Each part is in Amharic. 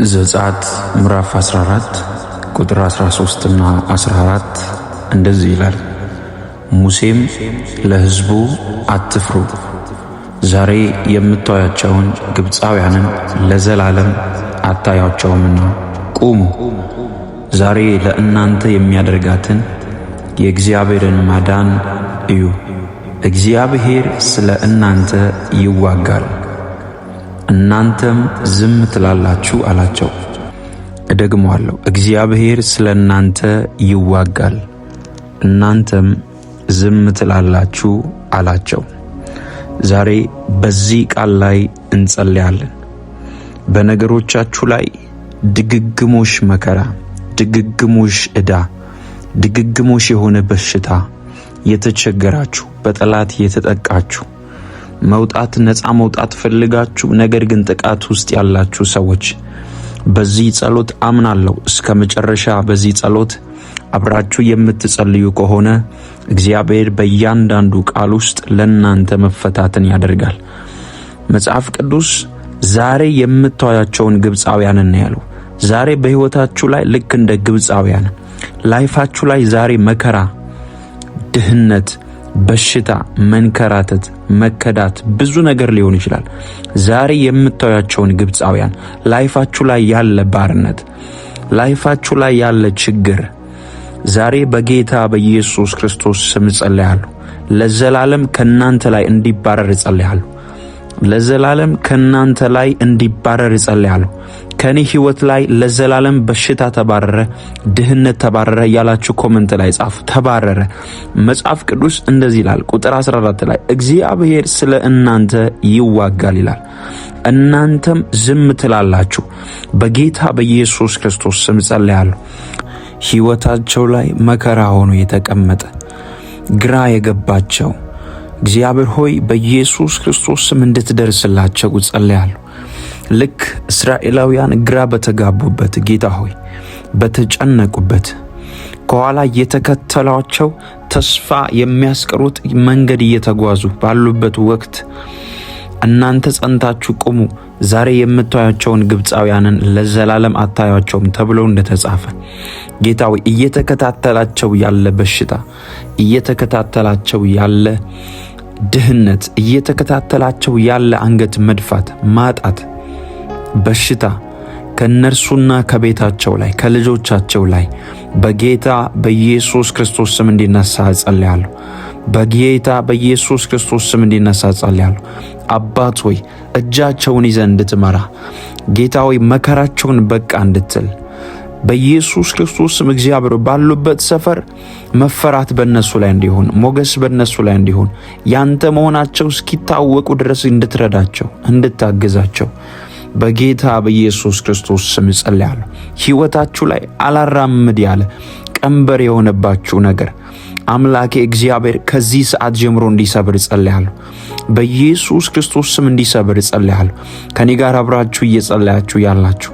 ዘጸአት ምዕራፍ 14 ቁጥር 13 እና 14 እንደዚህ ይላል። ሙሴም ለሕዝቡ አትፍሩ፣ ዛሬ የምታዩአቸውን ግብፃውያንን ለዘላለም አታዩአቸውምና ቁሙ፣ ዛሬ ለእናንተ የሚያደርጋትን የእግዚአብሔርን ማዳን እዩ። እግዚአብሔር ስለ እናንተ ይዋጋል፣ እናንተም ዝም ትላላችሁ አላቸው። እደግመዋለሁ፣ እግዚአብሔር ስለ እናንተ ይዋጋል፣ እናንተም ዝም ትላላችሁ አላቸው። ዛሬ በዚህ ቃል ላይ እንጸልያለን። በነገሮቻችሁ ላይ ድግግሞሽ መከራ፣ ድግግሞሽ ዕዳ፣ ድግግሞሽ የሆነ በሽታ የተቸገራችሁ፣ በጠላት የተጠቃችሁ፣ ነፃ መውጣት ፈልጋችሁ ነገር ግን ጥቃት ውስጥ ያላችሁ ሰዎች በዚህ ጸሎት አምናለሁ እስከ መጨረሻ በዚህ ጸሎት አብራችሁ የምትጸልዩ ከሆነ እግዚአብሔር በእያንዳንዱ ቃል ውስጥ ለእናንተ መፈታትን ያደርጋል። መጽሐፍ ቅዱስ ዛሬ የምታዩአቸውን ግብፃውያንን ነው ያለው። ዛሬ በሕይወታችሁ ላይ ልክ እንደ ግብፃውያን ላይፋችሁ ላይ ዛሬ መከራ፣ ድህነት፣ በሽታ፣ መንከራተት፣ መከዳት ብዙ ነገር ሊሆን ይችላል። ዛሬ የምታዩአቸውን ግብፃውያን ላይፋችሁ ላይ ያለ ባርነት፣ ላይፋችሁ ላይ ያለ ችግር ዛሬ በጌታ በኢየሱስ ክርስቶስ ስም ጸልያለሁ። ለዘላለም ከናንተ ላይ እንዲባረር ጸልያለሁ። ለዘላለም ከናንተ ላይ እንዲባረር ጸልያለሁ። ከኔ ሕይወት ላይ ለዘላለም በሽታ ተባረረ፣ ድህነት ተባረረ ያላችሁ ኮሜንት ላይ ጻፉ። ተባረረ። መጽሐፍ ቅዱስ እንደዚህ ይላል ቁጥር 14 ላይ እግዚአብሔር ስለ እናንተ ይዋጋል ይላል፣ እናንተም ዝም ትላላችሁ። በጌታ በኢየሱስ ክርስቶስ ስም ጸልያለሁ። ሕይወታቸው ላይ መከራ ሆኖ የተቀመጠ ግራ የገባቸው እግዚአብሔር ሆይ በኢየሱስ ክርስቶስ ስም እንድትደርስላቸው ጸልያለሁ። ልክ እስራኤላውያን ግራ በተጋቡበት ጌታ ሆይ በተጨነቁበት ከኋላ እየተከተሏቸው ተስፋ የሚያስቀሩት መንገድ እየተጓዙ ባሉበት ወቅት እናንተ ጸንታችሁ ቁሙ፣ ዛሬ የምታዩአቸውን ግብፃውያንን ለዘላለም አታዩአቸውም ተብሎ እንደተጻፈ ጌታ ሆይ እየተከታተላቸው ያለ በሽታ፣ እየተከታተላቸው ያለ ድህነት፣ እየተከታተላቸው ያለ አንገት መድፋት፣ ማጣት፣ በሽታ ከነርሱና ከቤታቸው ላይ ከልጆቻቸው ላይ በጌታ በኢየሱስ ክርስቶስ ስም እንዲነሳ ጸልያለሁ። በጌታ በኢየሱስ ክርስቶስ ስም እንዲነሳ ጸልያለሁ። አባት ሆይ እጃቸውን ይዘህ እንድትመራ ጌታ ሆይ መከራቸውን በቃ እንድትል በኢየሱስ ክርስቶስ ስም እግዚአብሔር ባሉበት ሰፈር መፈራት በእነሱ ላይ እንዲሆን፣ ሞገስ በእነሱ ላይ እንዲሆን፣ ያንተ መሆናቸው እስኪታወቁ ድረስ እንድትረዳቸው፣ እንድታግዛቸው በጌታ በኢየሱስ ክርስቶስ ስም ጸልያለሁ። ሕይወታችሁ ላይ አላራምድ ያለ ቀንበር የሆነባችሁ ነገር አምላኬ እግዚአብሔር ከዚህ ሰዓት ጀምሮ እንዲሰብር ጸልያለሁ። በኢየሱስ ክርስቶስ ስም እንዲሰብር ጸልያለሁ። ከኔ ጋር አብራችሁ እየጸለያችሁ ያላችሁ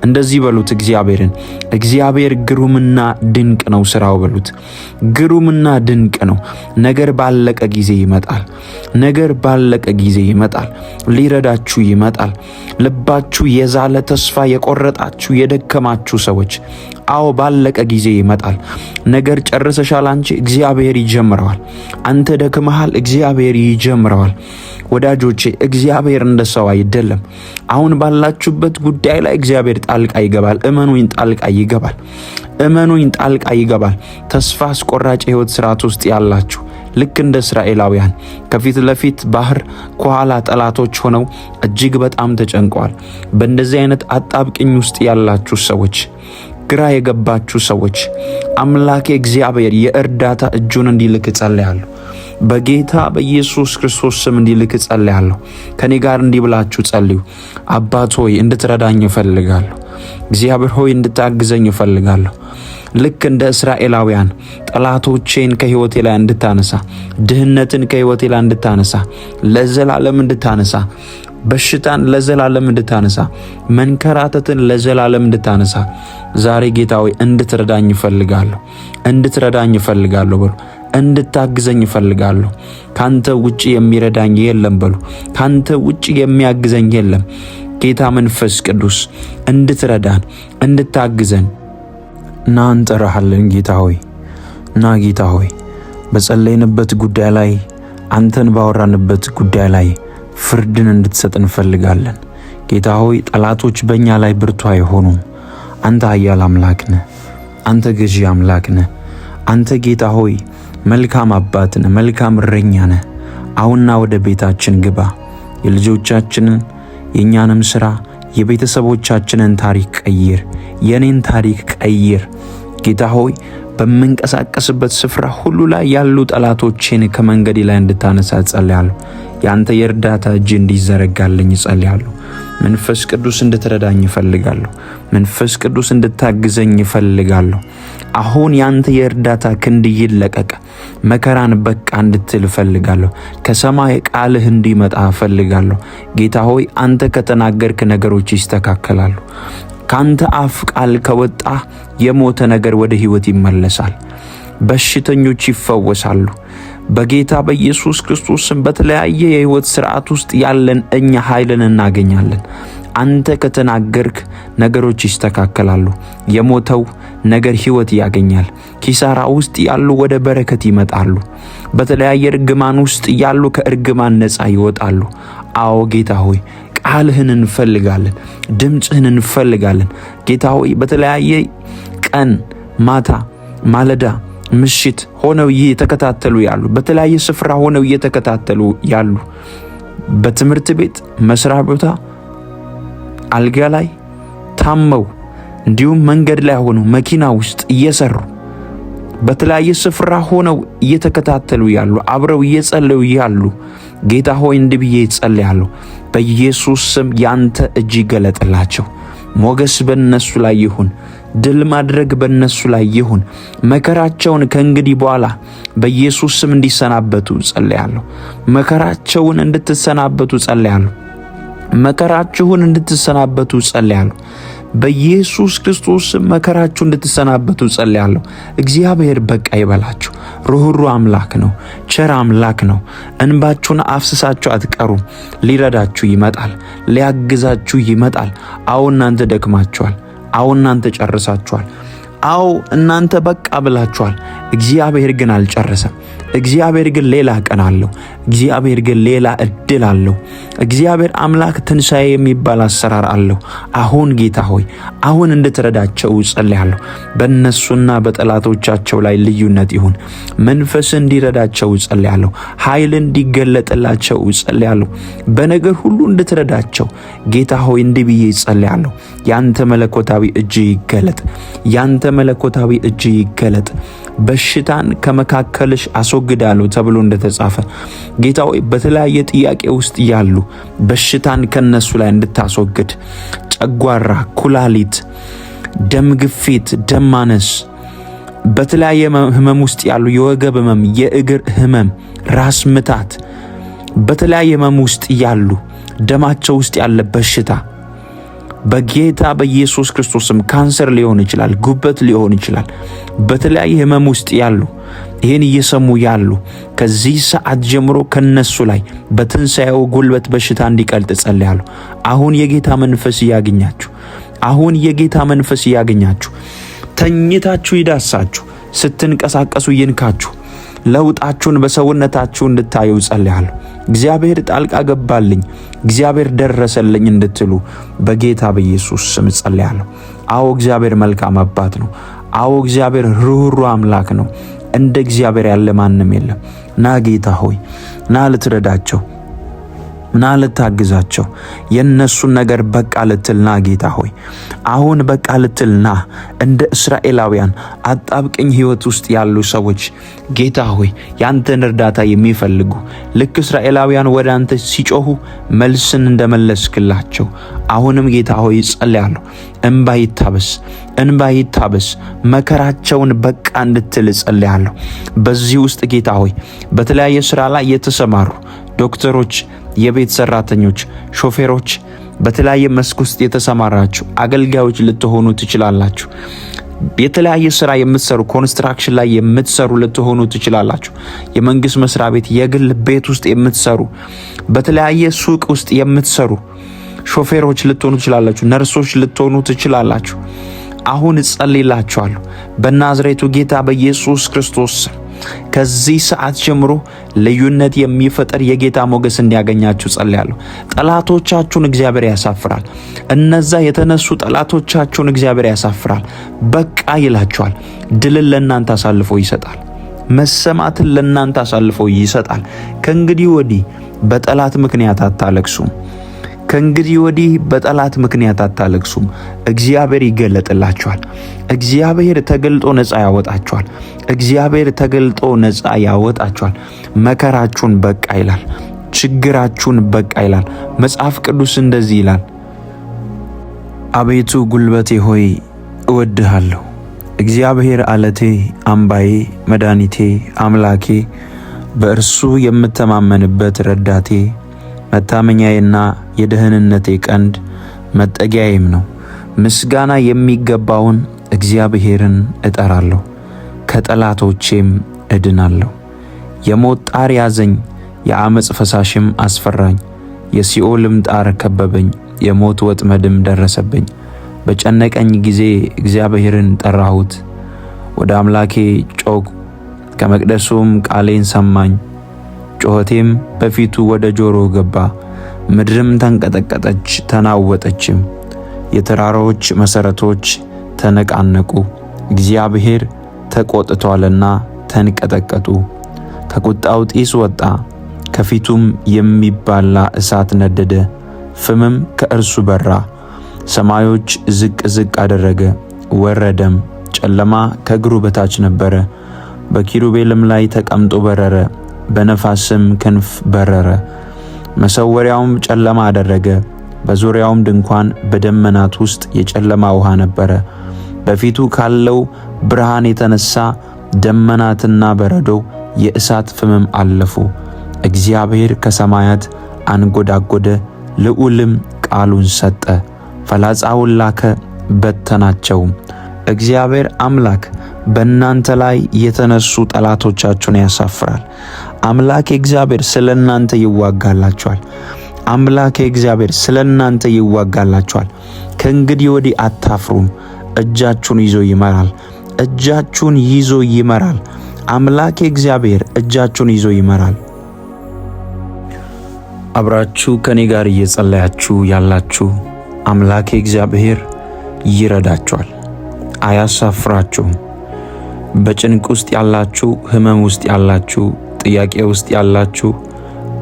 እንደዚህ በሉት፣ እግዚአብሔርን እግዚአብሔር ግሩምና ድንቅ ነው ስራው በሉት። ግሩምና ድንቅ ነው። ነገር ባለቀ ጊዜ ይመጣል። ነገር ባለቀ ጊዜ ይመጣል። ሊረዳችሁ ይመጣል። ልባችሁ የዛለ ተስፋ የቆረጣችሁ የደከማችሁ ሰዎች አዎ ባለቀ ጊዜ ይመጣል። ነገር ጨርሰሻል አንቺ፣ እግዚአብሔር ይጀምረዋል። አንተ ደክመሃል፣ እግዚአብሔር ይጀምረዋል። ወዳጆቼ እግዚአብሔር እንደ ሰው አይደለም። አሁን ባላችሁበት ጉዳይ ላይ እግዚአብሔር ጣልቃ ይገባል። እመኑኝ፣ ጣልቃ ይገባል። እመኑኝ፣ ጣልቃ ይገባል። ተስፋ አስቆራጭ የህይወት ስርዓት ውስጥ ያላችሁ ልክ እንደ እስራኤላውያን ከፊት ለፊት ባህር ከኋላ ጠላቶች ሆነው እጅግ በጣም ተጨንቀዋል። በእንደዚህ አይነት አጣብቅኝ ውስጥ ያላችሁ ሰዎች፣ ግራ የገባችሁ ሰዎች አምላኬ እግዚአብሔር የእርዳታ እጁን እንዲልክ ጸልያለሁ። በጌታ በኢየሱስ ክርስቶስ ስም እንዲልክ ጸልያለሁ። ከኔ ጋር እንዲህ ብላችሁ ጸልዩ። አባት ሆይ እንድትረዳኝ እፈልጋለሁ። እግዚአብሔር ሆይ እንድታግዘኝ እፈልጋለሁ። ልክ እንደ እስራኤላውያን ጠላቶቼን ከሕይወቴ ላይ እንድታነሳ፣ ድህነትን ከሕይወቴ ላይ እንድታነሳ፣ ለዘላለም እንድታነሳ፣ በሽታን ለዘላለም እንድታነሳ፣ መንከራተትን ለዘላለም እንድታነሳ ዛሬ ጌታ ሆይ እንድትረዳኝ እፈልጋለሁ። እንድትረዳኝ እፈልጋለሁ በሉ። እንድታግዘኝ እፈልጋለሁ። ካንተ ውጪ የሚረዳኝ የለም በሉ። ካንተ ውጪ የሚያግዘኝ የለም። ጌታ መንፈስ ቅዱስ እንድትረዳን እንድታግዘን ና እንጠራሃለን። ጌታ ሆይ ና ጌታ ሆይ በጸለይንበት ጉዳይ ላይ አንተን ባወራንበት ጉዳይ ላይ ፍርድን እንድትሰጥ እንፈልጋለን። ጌታ ሆይ ጠላቶች በእኛ ላይ ብርቱ አይሆኑም። አንተ ኃያል አምላክ ነህ። አንተ ገዢ አምላክ ነህ። አንተ ጌታ ሆይ መልካም አባት ነህ፣ መልካም እረኛ ነህ። አሁንና ወደ ቤታችን ግባ። የልጆቻችንን የእኛንም ሥራ የቤተሰቦቻችንን ታሪክ ቀይር። የኔን ታሪክ ቀይር ጌታ ሆይ በምንቀሳቀስበት ስፍራ ሁሉ ላይ ያሉ ጠላቶቼን ከመንገዴ ላይ እንድታነሳ ጸልያለሁ። ያንተ የእርዳታ እጅ እንዲዘረጋልኝ ጸልያለሁ። መንፈስ ቅዱስ እንድትረዳኝ እፈልጋለሁ። መንፈስ ቅዱስ እንድታግዘኝ እፈልጋለሁ። አሁን ያንተ የእርዳታ ክንድ ይለቀቅ። መከራን በቃ እንድትል እፈልጋለሁ። ከሰማይ ቃልህ እንዲመጣ እፈልጋለሁ። ጌታ ሆይ አንተ ከተናገርክ ነገሮች ይስተካከላሉ። ካንተ አፍ ቃል ከወጣ የሞተ ነገር ወደ ሕይወት ይመለሳል። በሽተኞች ይፈወሳሉ። በጌታ በኢየሱስ ክርስቶስም በተለያየ የሕይወት ሥርዓት ውስጥ ያለን እኛ ኃይልን እናገኛለን። አንተ ከተናገርክ ነገሮች ይስተካከላሉ። የሞተው ነገር ሕይወት ያገኛል። ኪሳራ ውስጥ ያሉ ወደ በረከት ይመጣሉ። በተለያየ እርግማን ውስጥ ያሉ ከእርግማን ነፃ ይወጣሉ። አዎ ጌታ ሆይ ቃልህን እንፈልጋለን። ድምፅህን እንፈልጋለን። ጌታ ሆይ በተለያየ ቀን፣ ማታ፣ ማለዳ፣ ምሽት ሆነው እየተከታተሉ ያሉ፣ በተለያየ ስፍራ ሆነው እየተከታተሉ ያሉ፣ በትምህርት ቤት፣ መስሪያ ቦታ፣ አልጋ ላይ ታመው፣ እንዲሁም መንገድ ላይ ሆነው መኪና ውስጥ እየሰሩ በተለያየ ስፍራ ሆነው እየተከታተሉ ያሉ፣ አብረው እየጸለዩ ያሉ ጌታ ሆይ እንዲህ ብዬ ጸልያለሁ። በኢየሱስ ስም ያንተ እጅ ይገለጥላቸው። ሞገስ በእነሱ ላይ ይሁን። ድል ማድረግ በእነሱ ላይ ይሁን። መከራቸውን ከእንግዲህ በኋላ በኢየሱስ ስም እንዲሰናበቱ ጸልያለሁ። መከራቸውን እንድትሰናበቱ ጸልያለሁ። መከራችሁን እንድትሰናበቱ ጸልያለሁ። በኢየሱስ ክርስቶስ መከራችሁ እንድትሰናበቱ ጸልያለሁ። እግዚአብሔር በቃ ይበላችሁ። ሩህሩህ አምላክ ነው። ቸር አምላክ ነው። እንባችሁን አፍስሳችሁ አትቀሩም። ሊረዳችሁ ይመጣል። ሊያግዛችሁ ይመጣል። አዎ እናንተ ደክማችኋል። አዎ እናንተ ጨርሳችኋል። አዎ እናንተ በቃ ብላችኋል። እግዚአብሔር ግን አልጨረሰም። እግዚአብሔር ግን ሌላ ቀን አለው። እግዚአብሔር ግን ሌላ እድል አለው። እግዚአብሔር አምላክ ትንሣኤ የሚባል አሰራር አለው። አሁን ጌታ ሆይ አሁን እንድትረዳቸው ጸልያለሁ። በእነሱና በጠላቶቻቸው ላይ ልዩነት ይሁን። መንፈስ እንዲረዳቸው ጸልያለሁ። ኃይል እንዲገለጥላቸው ጸልያለሁ። በነገር ሁሉ እንድትረዳቸው ጌታ ሆይ እንዲህ ብዬ ጸልያለሁ። ያንተ መለኮታዊ እጅ ይገለጥ። ያንተ መለኮታዊ እጅ ይገለጥ። በሽታን ከመካከልሽ አስወግዳለሁ ተብሎ እንደተጻፈ ጌታ ሆይ በተለያየ ጥያቄ ውስጥ ያሉ በሽታን ከነሱ ላይ እንድታስወግድ፣ ጨጓራ፣ ኩላሊት፣ ደም ግፊት፣ ደም ማነስ፣ በተለያየ ህመም ውስጥ ያሉ የወገብ ህመም፣ የእግር ህመም፣ ራስ ምታት፣ በተለያየ ህመም ውስጥ ያሉ ደማቸው ውስጥ ያለ በሽታ በጌታ በኢየሱስ ክርስቶስም ካንሰር ሊሆን ይችላል፣ ጉበት ሊሆን ይችላል። በተለያየ ህመም ውስጥ ያሉ ይህን እየሰሙ ያሉ ከዚህ ሰዓት ጀምሮ ከነሱ ላይ በትንሣኤው ጉልበት በሽታ እንዲቀልጥ ጸልያለሁ። አሁን የጌታ መንፈስ ያገኛችሁ። አሁን የጌታ መንፈስ ያገኛችሁ። ተኝታችሁ ይዳሳችሁ፣ ስትንቀሳቀሱ ይንካችሁ። ለውጣችሁን በሰውነታችሁ እንድታዩ ጸልያለሁ። እግዚአብሔር ጣልቃ ገባልኝ፣ እግዚአብሔር ደረሰልኝ እንድትሉ በጌታ በኢየሱስ ስም ጸልያለሁ። አዎ እግዚአብሔር መልካም አባት ነው። አዎ እግዚአብሔር ሩህሩህ አምላክ ነው። እንደ እግዚአብሔር ያለ ማንም የለም። ና ጌታ ሆይ ና ልትረዳቸው፣ ና ልታግዛቸው። የነሱን ነገር በቃ ልትል ና ጌታ ሆይ አሁን በቃ ልትል ና። እንደ እስራኤላውያን አጣብቅኝ ህይወት ውስጥ ያሉ ሰዎች ጌታ ሆይ ያንተን እርዳታ የሚፈልጉ ልክ እስራኤላውያን ወደ አንተ ሲጮሁ መልስን እንደመለስክላቸው አሁንም ጌታ ሆይ ጸልያለሁ። እንባ ይታበስ፣ እንባ ይታበስ። መከራቸውን በቃ እንድትል ጸልያለሁ። በዚህ ውስጥ ጌታ ሆይ በተለያየ ስራ ላይ የተሰማሩ ዶክተሮች፣ የቤት ሰራተኞች፣ ሾፌሮች፣ በተለያየ መስክ ውስጥ የተሰማራችሁ አገልጋዮች ልትሆኑ ትችላላችሁ። የተለያየ ስራ የምትሰሩ ኮንስትራክሽን ላይ የምትሰሩ ልትሆኑ ትችላላችሁ። የመንግስት መስሪያ ቤት፣ የግል ቤት ውስጥ የምትሰሩ፣ በተለያየ ሱቅ ውስጥ የምትሰሩ ሾፌሮች ልትሆኑ ትችላላችሁ፣ ነርሶች ልትሆኑ ትችላላችሁ። አሁን እጸልይላችኋለሁ በናዝሬቱ ጌታ በኢየሱስ ክርስቶስ ከዚህ ሰዓት ጀምሮ ልዩነት የሚፈጠር የጌታ ሞገስ እንዲያገኛችሁ ጸልያለሁ። ጠላቶቻችሁን እግዚአብሔር ያሳፍራል። እነዛ የተነሱ ጠላቶቻችሁን እግዚአብሔር ያሳፍራል። በቃ ይላችኋል። ድልን ለእናንተ አሳልፎ ይሰጣል። መሰማትን ለእናንተ አሳልፎ ይሰጣል። ከእንግዲህ ወዲህ በጠላት ምክንያት አታለቅሱም። ከእንግዲህ ወዲህ በጠላት ምክንያት አታለቅሱም። እግዚአብሔር ይገለጥላችኋል። እግዚአብሔር ተገልጦ ነፃ ያወጣችኋል። እግዚአብሔር ተገልጦ ነፃ ያወጣችኋል። መከራችሁን በቃ ይላል። ችግራችሁን በቃ ይላል። መጽሐፍ ቅዱስ እንደዚህ ይላል፣ አቤቱ ጉልበቴ ሆይ እወድሃለሁ። እግዚአብሔር አለቴ፣ አምባዬ፣ መድኃኒቴ፣ አምላኬ፣ በእርሱ የምተማመንበት ረዳቴ፣ መታመኛዬና የደህንነቴ ቀንድ መጠጊያዬም ነው። ምስጋና የሚገባውን እግዚአብሔርን እጠራለሁ፣ ከጠላቶቼም እድናለሁ። የሞት ጣር ያዘኝ፣ የአመፅ ፈሳሽም አስፈራኝ። የሲኦልም ጣር ከበበኝ፣ የሞት ወጥመድም ደረሰብኝ። በጨነቀኝ ጊዜ እግዚአብሔርን ጠራሁት፣ ወደ አምላኬ ጮኽሁ፣ ከመቅደሱም ቃሌን ሰማኝ። ጩኸቴም በፊቱ ወደ ጆሮ ገባ። ምድርም ተንቀጠቀጠች ተናወጠችም፣ የተራሮች መሠረቶች ተነቃነቁ። እግዚአብሔር ተቆጥቷልና ተንቀጠቀጡ። ከቁጣው ጢስ ወጣ፣ ከፊቱም የሚባላ እሳት ነደደ፣ ፍምም ከእርሱ በራ። ሰማዮች ዝቅ ዝቅ አደረገ፣ ወረደም፣ ጨለማ ከእግሩ በታች ነበረ። በኪሩቤልም ላይ ተቀምጦ በረረ፣ በነፋስም ክንፍ በረረ። መሰወሪያውም ጨለማ አደረገ፣ በዙሪያውም ድንኳን በደመናት ውስጥ የጨለማ ውሃ ነበረ። በፊቱ ካለው ብርሃን የተነሳ ደመናትና በረዶ የእሳት ፍምም አለፉ። እግዚአብሔር ከሰማያት አንጎዳጎደ፣ ልዑልም ቃሉን ሰጠ። ፈላጻውን ላከ፣ በተናቸውም። እግዚአብሔር አምላክ በእናንተ ላይ የተነሱ ጠላቶቻችሁን ያሳፍራል። አምላክ እግዚአብሔር ስለ እናንተ ይዋጋላችኋል። አምላክ እግዚአብሔር ስለ እናንተ ይዋጋላችኋል። ከእንግዲህ ወዲህ አታፍሩም። እጃችሁን ይዞ ይመራል። እጃችሁን ይዞ ይመራል። አምላክ እግዚአብሔር እጃችሁን ይዞ ይመራል። አብራችሁ ከኔ ጋር እየጸለያችሁ ያላችሁ አምላክ እግዚአብሔር ይረዳችኋል፣ አያሳፍራችሁም። በጭንቅ ውስጥ ያላችሁ፣ ህመም ውስጥ ያላችሁ፣ ጥያቄ ውስጥ ያላችሁ፣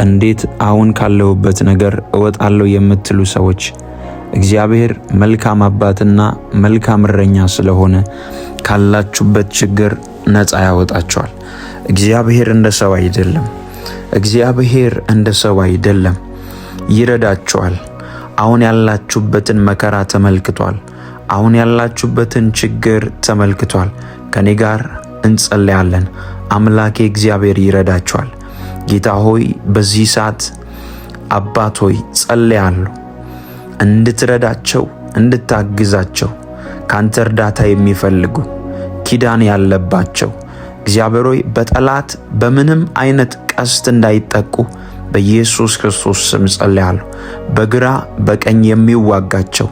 እንዴት አሁን ካለሁበት ነገር እወጣለሁ የምትሉ ሰዎች እግዚአብሔር መልካም አባትና መልካም እረኛ ስለሆነ ካላችሁበት ችግር ነፃ ያወጣችኋል። እግዚአብሔር እንደ ሰው አይደለም። እግዚአብሔር እንደ ሰው አይደለም። ይረዳችኋል። አሁን ያላችሁበትን መከራ ተመልክቷል። አሁን ያላችሁበትን ችግር ተመልክቷል። ከኔ ጋር እንጸልያለን። አምላኬ እግዚአብሔር ይረዳችኋል። ጌታ ሆይ በዚህ ሰዓት አባት ሆይ ጸልያለሁ እንድትረዳቸው፣ እንድታግዛቸው፣ ካንተ እርዳታ የሚፈልጉ ኪዳን ያለባቸው እግዚአብሔር ሆይ በጠላት በምንም አይነት ቀስት እንዳይጠቁ በኢየሱስ ክርስቶስ ስም ጸልያለሁ። በግራ በቀኝ የሚዋጋቸው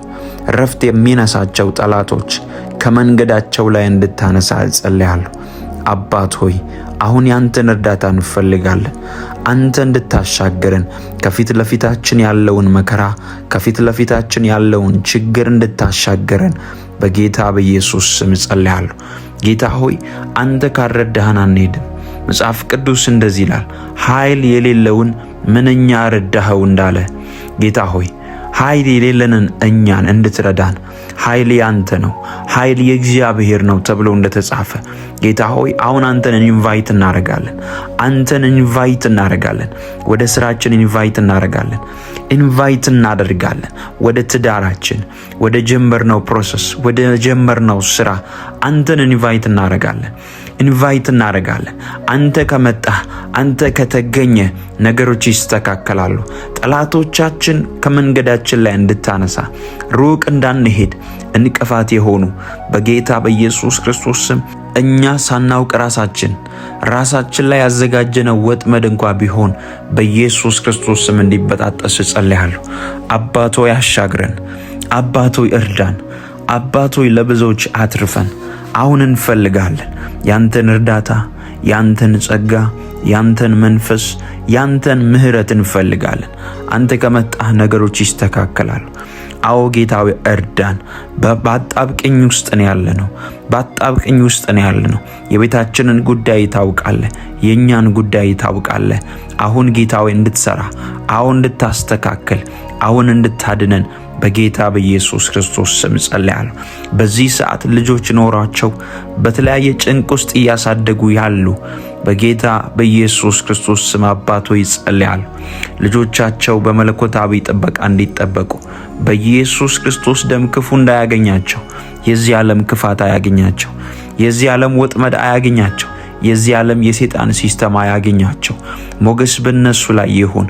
ረፍት የሚነሳቸው ጠላቶች ከመንገዳቸው ላይ እንድታነሳ ጸልያለሁ። አባት ሆይ አሁን ያንተን እርዳታ እንፈልጋለን። አንተ እንድታሻገረን፣ ከፊት ለፊታችን ያለውን መከራ፣ ከፊት ለፊታችን ያለውን ችግር እንድታሻገረን በጌታ በኢየሱስ ስም ጸልያለሁ። ጌታ ሆይ አንተ ካልረዳህን አንሄድም። መጽሐፍ ቅዱስ እንደዚህ ይላል፣ ኃይል የሌለውን ምንኛ ረዳኸው እንዳለ። ጌታ ሆይ ኃይል የሌለንን እኛን እንድትረዳን፣ ኃይል ያንተ ነው፣ ኃይል የእግዚአብሔር ነው ተብሎ እንደተጻፈ ጌታ ሆይ አሁን አንተን ኢንቫይት እናደርጋለን። አንተን ኢንቫይት እናደርጋለን። ወደ ስራችን ኢንቫይት እናደርጋለን። ኢንቫይት እናደርጋለን። ወደ ትዳራችን፣ ወደ ጀመርነው ፕሮሰስ፣ ወደ ጀመርነው ስራ አንተን ኢንቫይት እናደርጋለን። ኢንቫይት እናደርጋለን። አንተ ከመጣህ አንተ ከተገኘ ነገሮች ይስተካከላሉ። ጠላቶቻችን ከመንገዳችን ላይ እንድታነሳ ሩቅ እንዳንሄድ እንቅፋት የሆኑ በጌታ በኢየሱስ ክርስቶስ ስም እኛ ሳናውቅ ራሳችን ላይ ያዘጋጀነው ወጥመድ እንኳ ቢሆን በኢየሱስ ክርስቶስ ስም እንዲበጣጠስ እጸልያለሁ። አባቶ ያሻግረን፣ አባቶ እርዳን፣ አባቶ ለብዙዎች አትርፈን። አሁን እንፈልጋለን ያንተን እርዳታ፣ ያንተን ጸጋ፣ ያንተን መንፈስ፣ ያንተን ምሕረት እንፈልጋለን። አንተ ከመጣህ ነገሮች ይስተካከላሉ። አዎ ጌታዊ እርዳን። በአጣብቅኝ ውስጥ ነው ያለነው። በአጣብቅኝ ውስጥ ነው ያለነው። የቤታችንን ጉዳይ ታውቃለህ፣ የኛን ጉዳይ ታውቃለህ። አሁን ጌታዊ እንድትሰራ፣ አሁን እንድታስተካክል፣ አሁን እንድታድነን በጌታ በኢየሱስ ክርስቶስ ስም ጸልያለሁ። በዚህ ሰዓት ልጆች ኖራቸው በተለያየ ጭንቅ ውስጥ እያሳደጉ ያሉ በጌታ በኢየሱስ ክርስቶስ ስም አባቶ ይጸልያሉ። ልጆቻቸው በመለኮታዊ ጥበቃ እንዲጠበቁ በኢየሱስ ክርስቶስ ደም ክፉ እንዳያገኛቸው፣ የዚህ ዓለም ክፋት አያገኛቸው፣ የዚህ ዓለም ወጥመድ አያገኛቸው፣ የዚህ ዓለም የሰይጣን ሲስተም አያገኛቸው። ሞገስ በእነሱ ላይ ይሁን።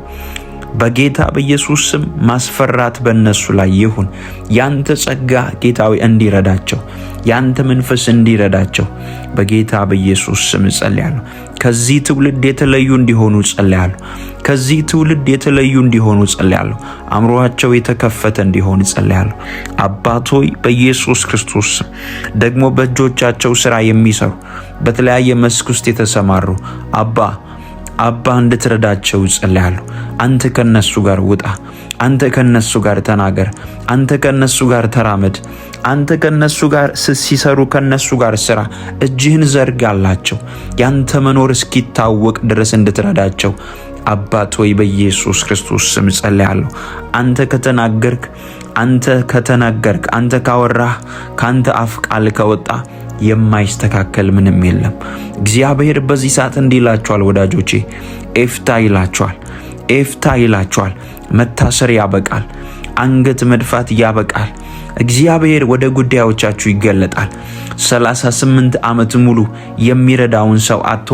በጌታ በኢየሱስ ስም ማስፈራት በእነሱ ላይ ይሁን። ያንተ ጸጋ ጌታዊ እንዲረዳቸው፣ ያንተ መንፈስ እንዲረዳቸው በጌታ በኢየሱስ ስም ጸልያለሁ። ከዚህ ትውልድ የተለዩ እንዲሆኑ ጸልያለሁ። ከዚህ ትውልድ የተለዩ እንዲሆኑ ጸልያለሁ። አእምሮአቸው የተከፈተ እንዲሆን ጸልያለሁ። አባቶይ በኢየሱስ ክርስቶስ ደግሞ በእጆቻቸው ሥራ የሚሰሩ በተለያየ መስክ ውስጥ የተሰማሩ አባ እንድትረዳቸው ጸልያለሁ። አንተ ከነሱ ጋር ውጣ። አንተ ከነሱ ጋር ተናገር። አንተ ከነሱ ጋር ተራመድ። አንተ ከነሱ ጋር ሲሰሩ ከነሱ ጋር ስራ። እጅህን ዘርጋላቸው። ያንተ መኖር እስኪታወቅ ድረስ እንድትረዳቸው አባት ሆይ በኢየሱስ ክርስቶስ ስም ጸልያለሁ። አንተ ከተናገርክ፣ አንተ ካወራህ፣ ካንተ አፍ ቃል ከወጣ የማይስተካከል ምንም የለም። እግዚአብሔር በዚህ ሰዓት እንዲህ ይላችኋል ወዳጆቼ፣ ኤፍታ ይላችኋል። መታሰር ያበቃል። አንገት መድፋት ያበቃል። እግዚአብሔር ወደ ጉዳዮቻችሁ ይገለጣል። 38 ዓመት ሙሉ የሚረዳውን ሰው አጥቶ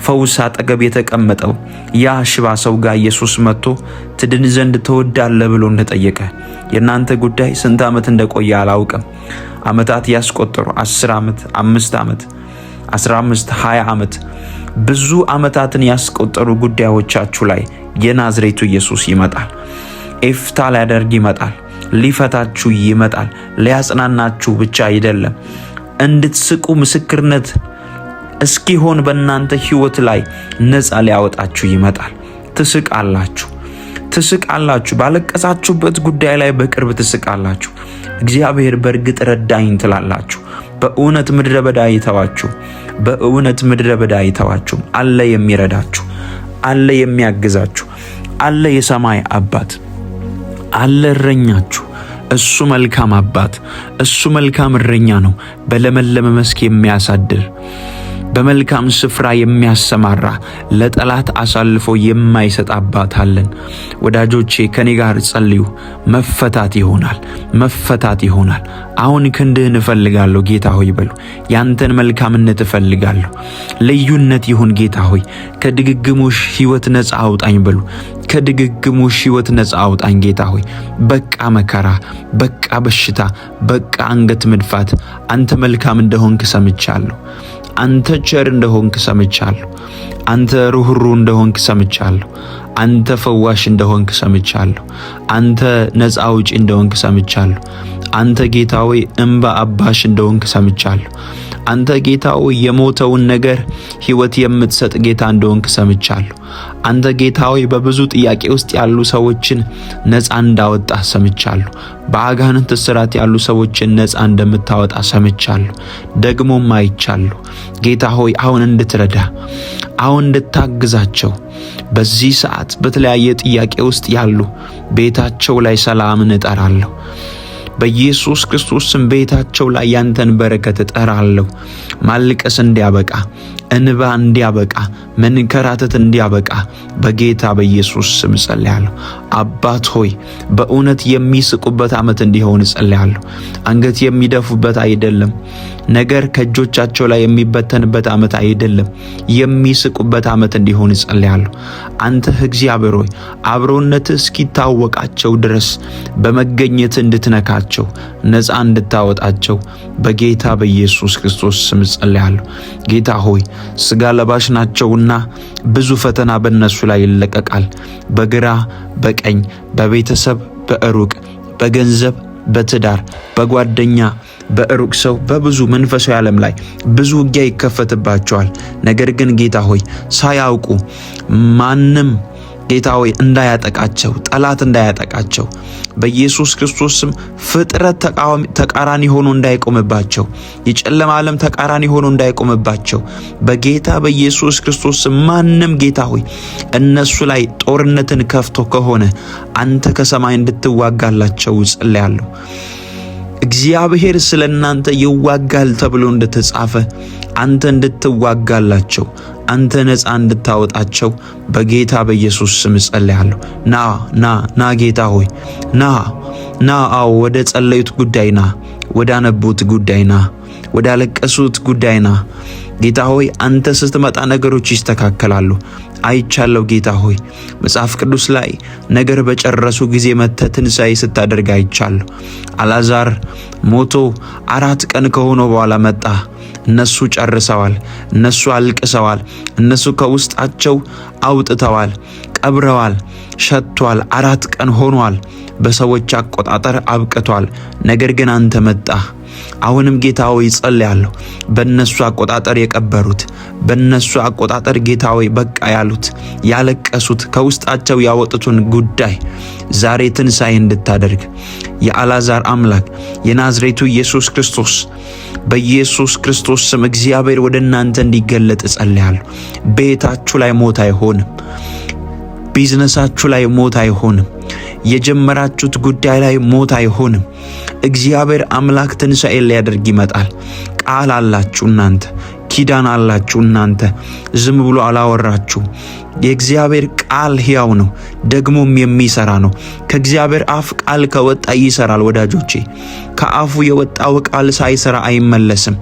ፈውስ አጠገብ የተቀመጠው ያ ሽባ ሰው ጋር ኢየሱስ መጥቶ ትድን ዘንድ ትወዳለህ ብሎ እንደጠየቀ የእናንተ ጉዳይ ስንት ዓመት እንደቆየ አላውቅም። ዓመታት ያስቆጠሩ 10 ዓመት፣ 5 ዓመት፣ 15፣ 20 ዓመት ብዙ ዓመታትን ያስቆጠሩ ጉዳዮቻችሁ ላይ የናዝሬቱ ኢየሱስ ይመጣል። ኤፍታ ሊያደርግ ይመጣል። ሊፈታችሁ ይመጣል። ሊያጽናናችሁ ብቻ አይደለም፣ እንድትስቁ ምስክርነት እስኪሆን በእናንተ ሕይወት ላይ ነፃ ሊያወጣችሁ ይመጣል። ትስቃላችሁ። ባለቀሳችሁበት ጉዳይ ላይ በቅርብ ትስቃላችሁ። እግዚአብሔር በእርግጥ ረዳኝ ትላላችሁ። በእውነት ምድረ በዳ አይተዋችሁ አለ የሚረዳችሁ፣ አለ የሚያግዛችሁ፣ አለ የሰማይ አባት፣ አለ እረኛችሁ። እሱ መልካም አባት፣ እሱ መልካም እረኛ ነው። በለመለመ መስክ የሚያሳድር፣ በመልካም ስፍራ የሚያሰማራ፣ ለጠላት አሳልፎ የማይሰጥ አባት አለን። ወዳጆቼ ከኔ ጋር ጸልዩ። መፈታት ይሆናል። አሁን ክንድህን እፈልጋለሁ ጌታ ሆይ በሉ። ያንተን መልካምነት እፈልጋለሁ። ልዩነት ይሁን ጌታ ሆይ። ከድግግሞሽ ሕይወት ነፃ አውጣኝ በሉ። ከድግግሞሽ ሕይወት ነፃ አውጣኝ ጌታ ሆይ። በቃ መከራ፣ በቃ በሽታ፣ በቃ አንገት መድፋት። አንተ መልካም እንደሆንክ ሰምቻለሁ። አንተ ቸር እንደሆንክ ሰምቻለሁ። አንተ ሩህሩህ እንደሆንክ ሰምቻለሁ። አንተ ፈዋሽ እንደሆንክ ሰምቻለሁ። አንተ ነፃ አውጪ እንደሆንክ ሰምቻለሁ። አንተ ጌታ ሆይ እንባ አባሽ እንደሆንክ ሰምቻለሁ። አንተ ጌታ ሆይ የሞተውን ነገር ሕይወት የምትሰጥ ጌታ እንደሆንክ ሰምቻለሁ። አንተ ጌታ ሆይ በብዙ ጥያቄ ውስጥ ያሉ ሰዎችን ነፃ እንዳወጣ ሰምቻለሁ። በአጋንንት እስራት ያሉ ሰዎችን ነፃ እንደምታወጣ ሰምቻለሁ። ደግሞም አይቻለሁ። ጌታ ሆይ አሁን እንድትረዳ፣ አሁን እንድታግዛቸው በዚህ ሰዓት በተለያየ ጥያቄ ውስጥ ያሉ ቤታቸው ላይ ሰላምን እጠራለሁ። በኢየሱስ ክርስቶስ ስም ቤታቸው ላይ ያንተን በረከት እጠራለሁ። ማልቀስ እንዲያበቃ፣ እንባ እንዲያበቃ፣ መንከራተት እንዲያበቃ በጌታ በኢየሱስ ስም ጸልያለሁ። አባት ሆይ በእውነት የሚስቁበት ዓመት እንዲሆን ጸልያለሁ። አንገት የሚደፉበት አይደለም። ነገር ከእጆቻቸው ላይ የሚበተንበት ዓመት አይደለም። የሚስቁበት ዓመት እንዲሆን ጸልያለሁ። አንተ እግዚአብሔር ሆይ አብሮነት እስኪታወቃቸው ድረስ በመገኘት እንድትነካቸው፣ ነፃ እንድታወጣቸው በጌታ በኢየሱስ ክርስቶስ ስም ጸልያለሁ። ጌታ ሆይ ስጋ ለባሽ ናቸውና ብዙ ፈተና በእነሱ ላይ ይለቀቃል። በግራ በቀኝ፣ በቤተሰብ በሩቅ፣ በገንዘብ በትዳር፣ በጓደኛ በሩቅ ሰው፣ በብዙ መንፈሳዊ ዓለም ላይ ብዙ ውጊያ ይከፈትባቸዋል። ነገር ግን ጌታ ሆይ ሳያውቁ ማንም ጌታ ሆይ እንዳያጠቃቸው፣ ጠላት እንዳያጠቃቸው በኢየሱስ ክርስቶስ ስም ፍጥረት ተቃራኒ ሆኖ እንዳይቆምባቸው፣ የጨለማ ዓለም ተቃራኒ ሆኖ እንዳይቆምባቸው በጌታ በኢየሱስ ክርስቶስ ስም ማንም ጌታ ሆይ እነሱ ላይ ጦርነትን ከፍቶ ከሆነ አንተ ከሰማይ እንድትዋጋላቸው ጸልያለሁ። እግዚአብሔር ስለናንተ ይዋጋል ተብሎ እንደተጻፈ አንተ እንድትዋጋላቸው፣ አንተ ነፃ እንድታወጣቸው በጌታ በኢየሱስ ስም ጸልያለሁ። ና ጌታ ሆይ ና አዎ ወደ ጸለዩት ጉዳይ ና፣ ወደ አነቡት ጉዳይ ና፣ ወደ አለቀሱት ጉዳይ ና። ጌታ ሆይ አንተ ስትመጣ ነገሮች ይስተካከላሉ። አይቻለሁ ጌታ ሆይ መጽሐፍ ቅዱስ ላይ ነገር በጨረሱ ጊዜ መጥተህ ትንሣኤ ስታደርግ አይቻለሁ። አልዓዛር ሞቶ 4 ቀን ከሆነ በኋላ መጣ። እነሱ ጨርሰዋል። እነሱ አልቅሰዋል። እነሱ ከውስጣቸው አውጥተዋል፣ ቀብረዋል፣ ሸቷል። 4 ቀን ሆኗል። በሰዎች አቆጣጠር አብቅቷል። ነገር ግን አንተ መጣ። አሁንም ጌታ ሆይ ጸልያለሁ። በእነሱ አቆጣጠር የቀበሩት፣ በእነሱ አቆጣጠር ጌታ ሆይ በቃ ያሉት፣ ያለቀሱት፣ ከውስጣቸው ያወጡትን ጉዳይ ዛሬ ትንሣኤ እንድታደርግ የአልዓዛር አምላክ የናዝሬቱ ኢየሱስ ክርስቶስ በኢየሱስ ክርስቶስ ስም እግዚአብሔር ወደ እናንተ እንዲገለጥ ጸልያለሁ። ቤታችሁ ላይ ሞት አይሆንም። ቢዝነሳችሁ ላይ ሞት አይሆንም። የጀመራችሁት ጉዳይ ላይ ሞት አይሆንም። እግዚአብሔር አምላክ ትንሣኤ ሊያደርግ ይመጣል። ቃል አላችሁ እናንተ፣ ኪዳን አላችሁ እናንተ። ዝም ብሎ አላወራችሁ። የእግዚአብሔር ቃል ሕያው ነው፣ ደግሞም የሚሰራ ነው። ከእግዚአብሔር አፍ ቃል ከወጣ ይሰራል። ወዳጆቼ ከአፉ የወጣው ቃል ሳይሰራ አይመለስም።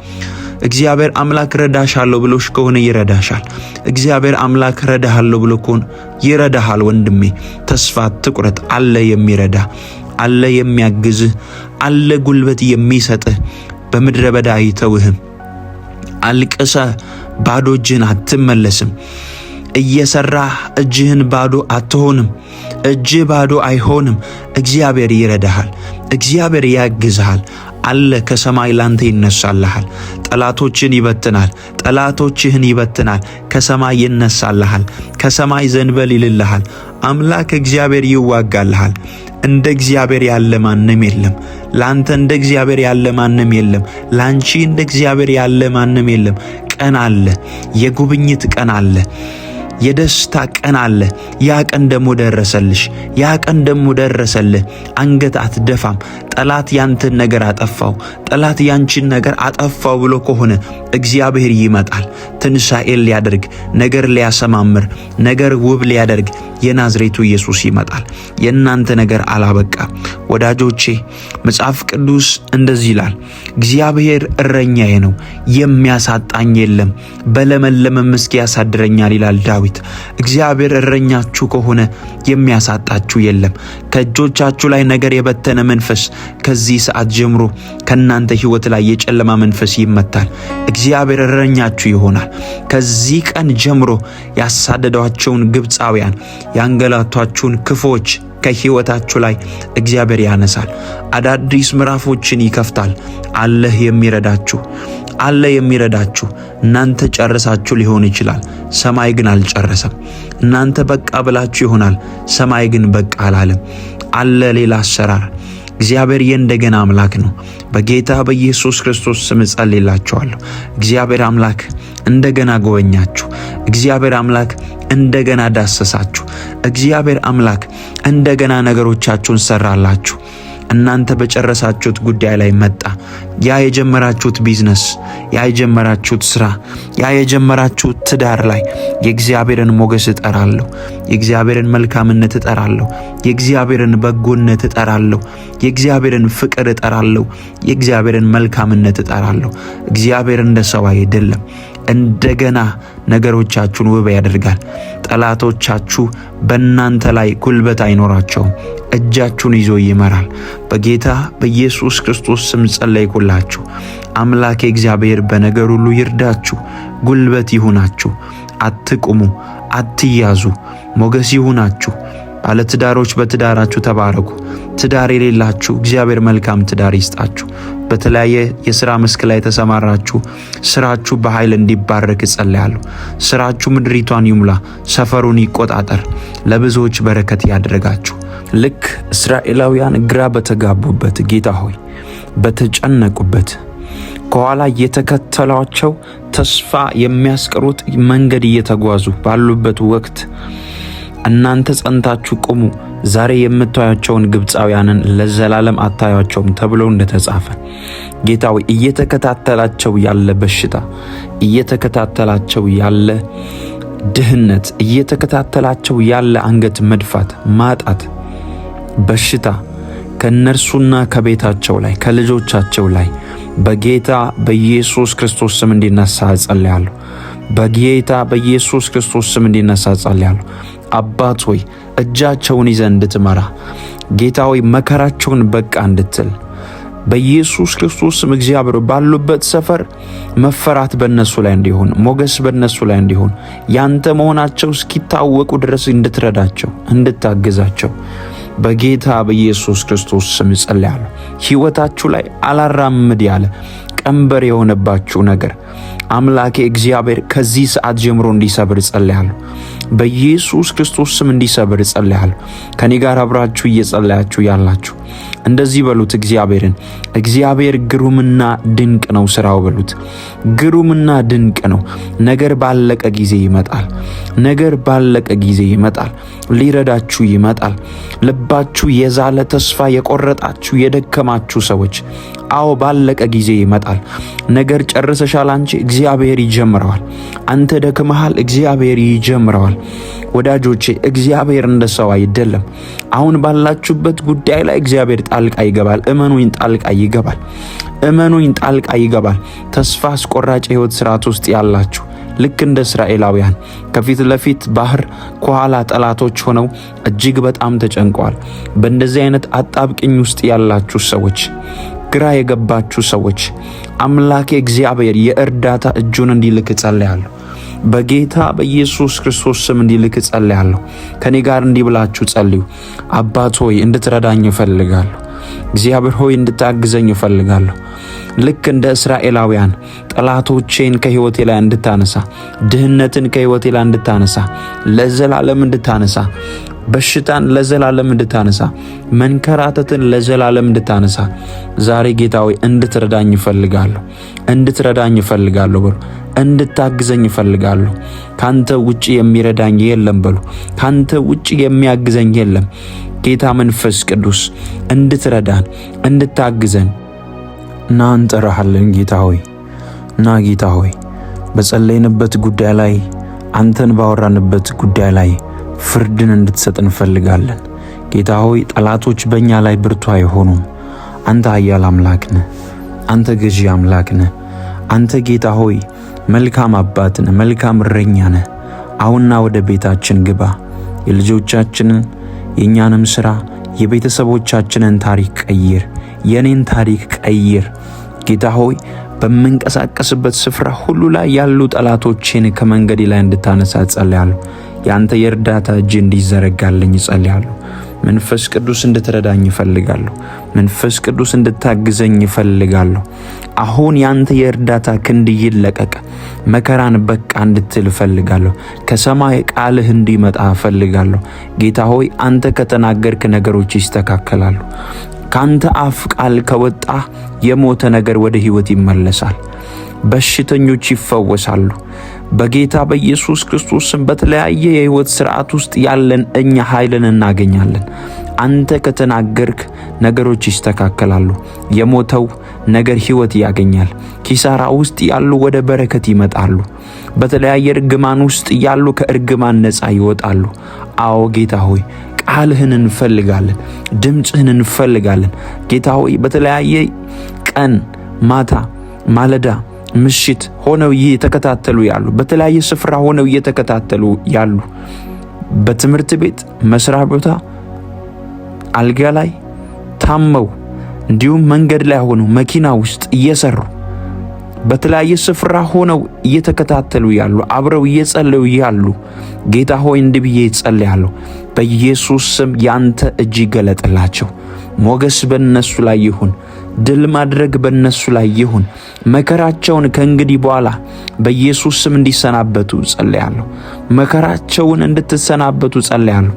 እግዚአብሔር አምላክ ረዳሻለሁ ብሎሽ ከሆነ ይረዳሻል። እግዚአብሔር አምላክ ረዳሃለሁ ብሎ ከሆነ ይረዳሃል። ወንድሜ ተስፋ አትቁረጥ። አለ የሚረዳ፣ አለ የሚያግዝህ፣ አለ ጉልበት የሚሰጥህ። በምድረ በዳ አይተውህም። አልቅሰ ባዶ እጅህን አትመለስም። እየሰራህ እጅህን ባዶ አትሆንም። እጅህ ባዶ አይሆንም። እግዚአብሔር ይረዳሃል። እግዚአብሔር ያግዝሃል። አለ ከሰማይ ላንተ ይነሳልሃል። ጠላቶችን ይበትናል። ጠላቶችህን ይበትናል። ከሰማይ ይነሳልሃል። ከሰማይ ዘንበል ይልልሃል። አምላክ እግዚአብሔር ይዋጋልሃል። እንደ እግዚአብሔር ያለ ማንም የለም። ላንተ እንደ እግዚአብሔር ያለ ማንም የለም። ላንቺ እንደ እግዚአብሔር ያለ ማንም የለም። ቀን አለ። የጉብኝት ቀን አለ። የደስታ ቀን አለ። ያ ቀን ደሞ ደረሰልሽ። ያ ቀን ደሞ ደረሰልህ። አንገት አትደፋም። ጠላት ያንተን ነገር አጠፋው፣ ጠላት ያንቺን ነገር አጠፋው ብሎ ከሆነ እግዚአብሔር ይመጣል። ትንሣኤን ሊያደርግ፣ ነገር ሊያሰማምር፣ ነገር ውብ ሊያደርግ የናዝሬቱ ኢየሱስ ይመጣል። የእናንተ ነገር አላበቃም ወዳጆቼ። መጽሐፍ ቅዱስ እንደዚህ ይላል፣ እግዚአብሔር እረኛዬ ነው፣ የሚያሳጣኝ የለም፣ በለመለመ መስክ ያሳድረኛል ይላል ዳዊት። እግዚአብሔር እረኛችሁ ከሆነ የሚያሳጣችሁ የለም። ከእጆቻችሁ ላይ ነገር የበተነ መንፈስ ከዚህ ሰዓት ጀምሮ ከናንተ ሕይወት ላይ የጨለማ መንፈስ ይመታል። እግዚአብሔር እረኛችሁ ይሆናል። ከዚህ ቀን ጀምሮ ያሳደዷቸውን ግብፃውያን፣ ያንገላቷችሁን ክፎች ከሕይወታችሁ ላይ እግዚአብሔር ያነሳል። አዳዲስ ምዕራፎችን ይከፍታል። አለህ የሚረዳችሁ፣ አለ የሚረዳችሁ። እናንተ ጨርሳችሁ ሊሆን ይችላል፣ ሰማይ ግን አልጨረሰም። እናንተ በቃ ብላችሁ ይሆናል፣ ሰማይ ግን በቃ አላለም። አለ ሌላ አሰራር። እግዚአብሔር የእንደገና አምላክ ነው። በጌታ በኢየሱስ ክርስቶስ ስም ጸልይላችኋለሁ። እግዚአብሔር አምላክ እንደገና ጎበኛችሁ። እግዚአብሔር አምላክ እንደገና ዳሰሳችሁ። እግዚአብሔር አምላክ እንደገና ነገሮቻችሁን ሰራላችሁ። እናንተ በጨረሳችሁት ጉዳይ ላይ መጣ። ያ የጀመራችሁት ቢዝነስ፣ ያ የጀመራችሁት ስራ፣ ያ የጀመራችሁት ትዳር ላይ የእግዚአብሔርን ሞገስ እጠራለሁ፣ የእግዚአብሔርን መልካምነት እጠራለሁ፣ የእግዚአብሔርን በጎነት እጠራለሁ፣ የእግዚአብሔርን ፍቅር እጠራለሁ፣ የእግዚአብሔርን መልካምነት እጠራለሁ። እግዚአብሔር እንደ ሰው አይደለም። እንደገና ነገሮቻችሁን ውብ ያደርጋል። ጠላቶቻችሁ በእናንተ ላይ ጉልበት አይኖራቸውም። እጃችሁን ይዞ ይመራል። በጌታ በኢየሱስ ክርስቶስ ስም ጸለይኩላችሁ። አምላኬ እግዚአብሔር በነገር ሁሉ ይርዳችሁ፣ ጉልበት ይሁናችሁ። አትቁሙ፣ አትያዙ፣ ሞገስ ይሁናችሁ። ባለትዳሮች በትዳራችሁ ተባረኩ። ትዳር የሌላችሁ እግዚአብሔር መልካም ትዳር ይስጣችሁ። በተለያየ የሥራ መስክ ላይ ተሰማራችሁ፣ ስራችሁ በኃይል እንዲባረክ እጸልያለሁ። ስራችሁ ምድሪቷን ይሙላ፣ ሰፈሩን ይቆጣጠር፣ ለብዙዎች በረከት ያድርጋችሁ። ልክ እስራኤላውያን ግራ በተጋቡበት ጌታ ሆይ በተጨነቁበት ከኋላ እየተከተሏቸው ተስፋ የሚያስቀሩት መንገድ እየተጓዙ ባሉበት ወቅት እናንተ ጸንታችሁ ቁሙ፣ ዛሬ የምታዩቸውን ግብፃውያንን ለዘላለም አታዩቸውም ተብሎ እንደተጻፈ ጌታ ሆይ እየተከታተላቸው ያለ በሽታ፣ እየተከታተላቸው ያለ ድህነት፣ እየተከታተላቸው ያለ አንገት መድፋት፣ ማጣት፣ በሽታ ከነርሱና ከቤታቸው ላይ ከልጆቻቸው ላይ በጌታ በኢየሱስ ክርስቶስ ስም እንዲነሳ ጸልያለሁ። በጌታ በኢየሱስ ክርስቶስ ስም እንዲነሳ ጸልያለሁ። አባት ሆይ እጃቸውን ይዘህ እንድትመራ ጌታ ሆይ መከራቸውን በቃ እንድትል በኢየሱስ ክርስቶስ ስም እግዚአብሔር ባሉበት ሰፈር መፈራት በእነሱ ላይ እንዲሆን፣ ሞገስ በእነሱ ላይ እንዲሆን፣ ያንተ መሆናቸው እስኪታወቁ ድረስ እንድትረዳቸው፣ እንድታግዛቸው በጌታ በኢየሱስ ክርስቶስ ስም ጸልያለሁ። ሕይወታችሁ ላይ አላራምድ ያለ ቀንበር የሆነባችሁ ነገር አምላኬ እግዚአብሔር ከዚህ ሰዓት ጀምሮ እንዲሰብር ጸልያለሁ። በኢየሱስ ክርስቶስ ስም እንዲሰብር ጸልያለሁ። ከኔ ጋር አብራችሁ እየጸለያችሁ ያላችሁ እንደዚህ በሉት፣ እግዚአብሔርን እግዚአብሔር ግሩምና ድንቅ ነው ስራው በሉት። ግሩምና ድንቅ ነው። ነገር ባለቀ ጊዜ ይመጣል። ነገር ባለቀ ጊዜ ይመጣል። ሊረዳችሁ ይመጣል። ልባችሁ የዛለ ተስፋ የቆረጣችሁ የደከማችሁ ሰዎች አዎ ባለቀ ጊዜ ይመጣል። ነገር ጨርሰሻል አንቺ፣ እግዚአብሔር ይጀምረዋል። አንተ ደክመሃል፣ እግዚአብሔር ይጀምረዋል። ወዳጆቼ እግዚአብሔር እንደ ሰው አይደለም። አሁን ባላችሁበት ጉዳይ ላይ እግዚአብሔር ጣልቃ ይገባል። እመኑኝ፣ ጣልቃ ይገባል። እመኑኝ፣ ጣልቃ ይገባል። ተስፋ አስቆራጭ የህይወት ስርዓት ውስጥ ያላችሁ ልክ እንደ እስራኤላውያን ከፊት ለፊት ባህር ከኋላ ጠላቶች ሆነው እጅግ በጣም ተጨንቀዋል። በእንደዚህ አይነት አጣብቅኝ ውስጥ ያላችሁ ሰዎች፣ ግራ የገባችሁ ሰዎች አምላኬ እግዚአብሔር የእርዳታ እጁን እንዲልክ ጸልያለሁ። በጌታ በኢየሱስ ክርስቶስ ስም እንዲልክ ጸልያለሁ። ከኔ ጋር እንዲህ ብላችሁ ጸልዩ። አባት ሆይ እንድትረዳኝ እፈልጋለሁ። እግዚአብሔር ሆይ እንድታግዘኝ እፈልጋለሁ። ልክ እንደ እስራኤላውያን ጠላቶቼን ከህይወቴ ላይ እንድታነሳ፣ ድህነትን ከህይወቴ ላይ እንድታነሳ፣ ለዘላለም እንድታነሳ፣ በሽታን ለዘላለም እንድታነሳ፣ መንከራተትን ለዘላለም እንድታነሳ ዛሬ ጌታ ሆይ እንድትረዳኝ እፈልጋለሁ። እንድትረዳኝ እፈልጋለሁ በሉ። እንድታግዘኝ እፈልጋለሁ። ካንተ ውጪ የሚረዳኝ የለም በሉ። ካንተ ውጪ የሚያግዘኝ የለም። ጌታ መንፈስ ቅዱስ እንድትረዳን፣ እንድታግዘን እና እንጠራሃለን። ጌታ ሆይ እና ጌታ ሆይ በጸለይንበት ጉዳይ ላይ አንተን ባወራንበት ጉዳይ ላይ ፍርድን እንድትሰጥ እንፈልጋለን። ጌታ ሆይ ጠላቶች በእኛ ላይ ብርቱ አይሆኑም። አንተ ኃያል አምላክ ነህ። አንተ ገዢ አምላክ ነህ። አንተ ጌታ ሆይ መልካም አባት ነህ፣ መልካም እረኛ ነህ። አሁንና ወደ ቤታችን ግባ። የልጆቻችንን የእኛንም ሥራ የቤተሰቦቻችንን ታሪክ ቀይር። የኔን ታሪክ ቀይር ጌታ ሆይ። በምንቀሳቀስበት ስፍራ ሁሉ ላይ ያሉ ጠላቶቼን ከመንገዴ ላይ እንድታነሳ ጸልያለሁ። ያንተ የእርዳታ እጅ እንዲዘረጋልኝ ጸልያለሁ። መንፈስ ቅዱስ እንድትረዳኝ እፈልጋለሁ። መንፈስ ቅዱስ እንድታግዘኝ እፈልጋለሁ። አሁን ያንተ የእርዳታ ክንድ ይለቀቅ። መከራን በቃ እንድትል እፈልጋለሁ። ከሰማይ ቃልህ እንዲመጣ እፈልጋለሁ። ጌታ ሆይ አንተ ከተናገርክ ነገሮች ይስተካከላሉ። ካንተ አፍ ቃል ከወጣ የሞተ ነገር ወደ ሕይወት ይመለሳል። በሽተኞች ይፈወሳሉ። በጌታ በኢየሱስ ክርስቶስ በተለያየ የሕይወት ሥርዓት ውስጥ ያለን እኛ ኃይልን እናገኛለን። አንተ ከተናገርክ ነገሮች ይስተካከላሉ። የሞተው ነገር ሕይወት ያገኛል። ኪሳራ ውስጥ ያሉ ወደ በረከት ይመጣሉ። በተለያየ እርግማን ውስጥ ያሉ ከእርግማን ነፃ ይወጣሉ። አዎ ጌታ ሆይ ቃልህን እንፈልጋለን፣ ድምፅህን እንፈልጋለን። ጌታ ሆይ በተለያየ ቀን፣ ማታ፣ ማለዳ፣ ምሽት ሆነው እየተከታተሉ ያሉ፣ በተለያየ ስፍራ ሆነው እየተከታተሉ ያሉ፣ በትምህርት ቤት፣ መስሪያ ቦታ፣ አልጋ ላይ ታመው፣ እንዲሁም መንገድ ላይ ሆነው መኪና ውስጥ እየሰሩ በተለያየ ስፍራ ሆነው እየተከታተሉ ያሉ፣ አብረው እየጸለዩ ያሉ ጌታ ሆይ እንዲህ ብዬ እጸልያለሁ፣ በኢየሱስ ስም ያንተ እጅ ይገለጥላቸው። ሞገስ በእነሱ ላይ ይሁን። ድል ማድረግ በእነሱ ላይ ይሁን። መከራቸውን ከእንግዲህ በኋላ በኢየሱስ ስም እንዲሰናበቱ ጸልያለሁ። መከራቸውን እንድትሰናበቱ ጸልያለሁ።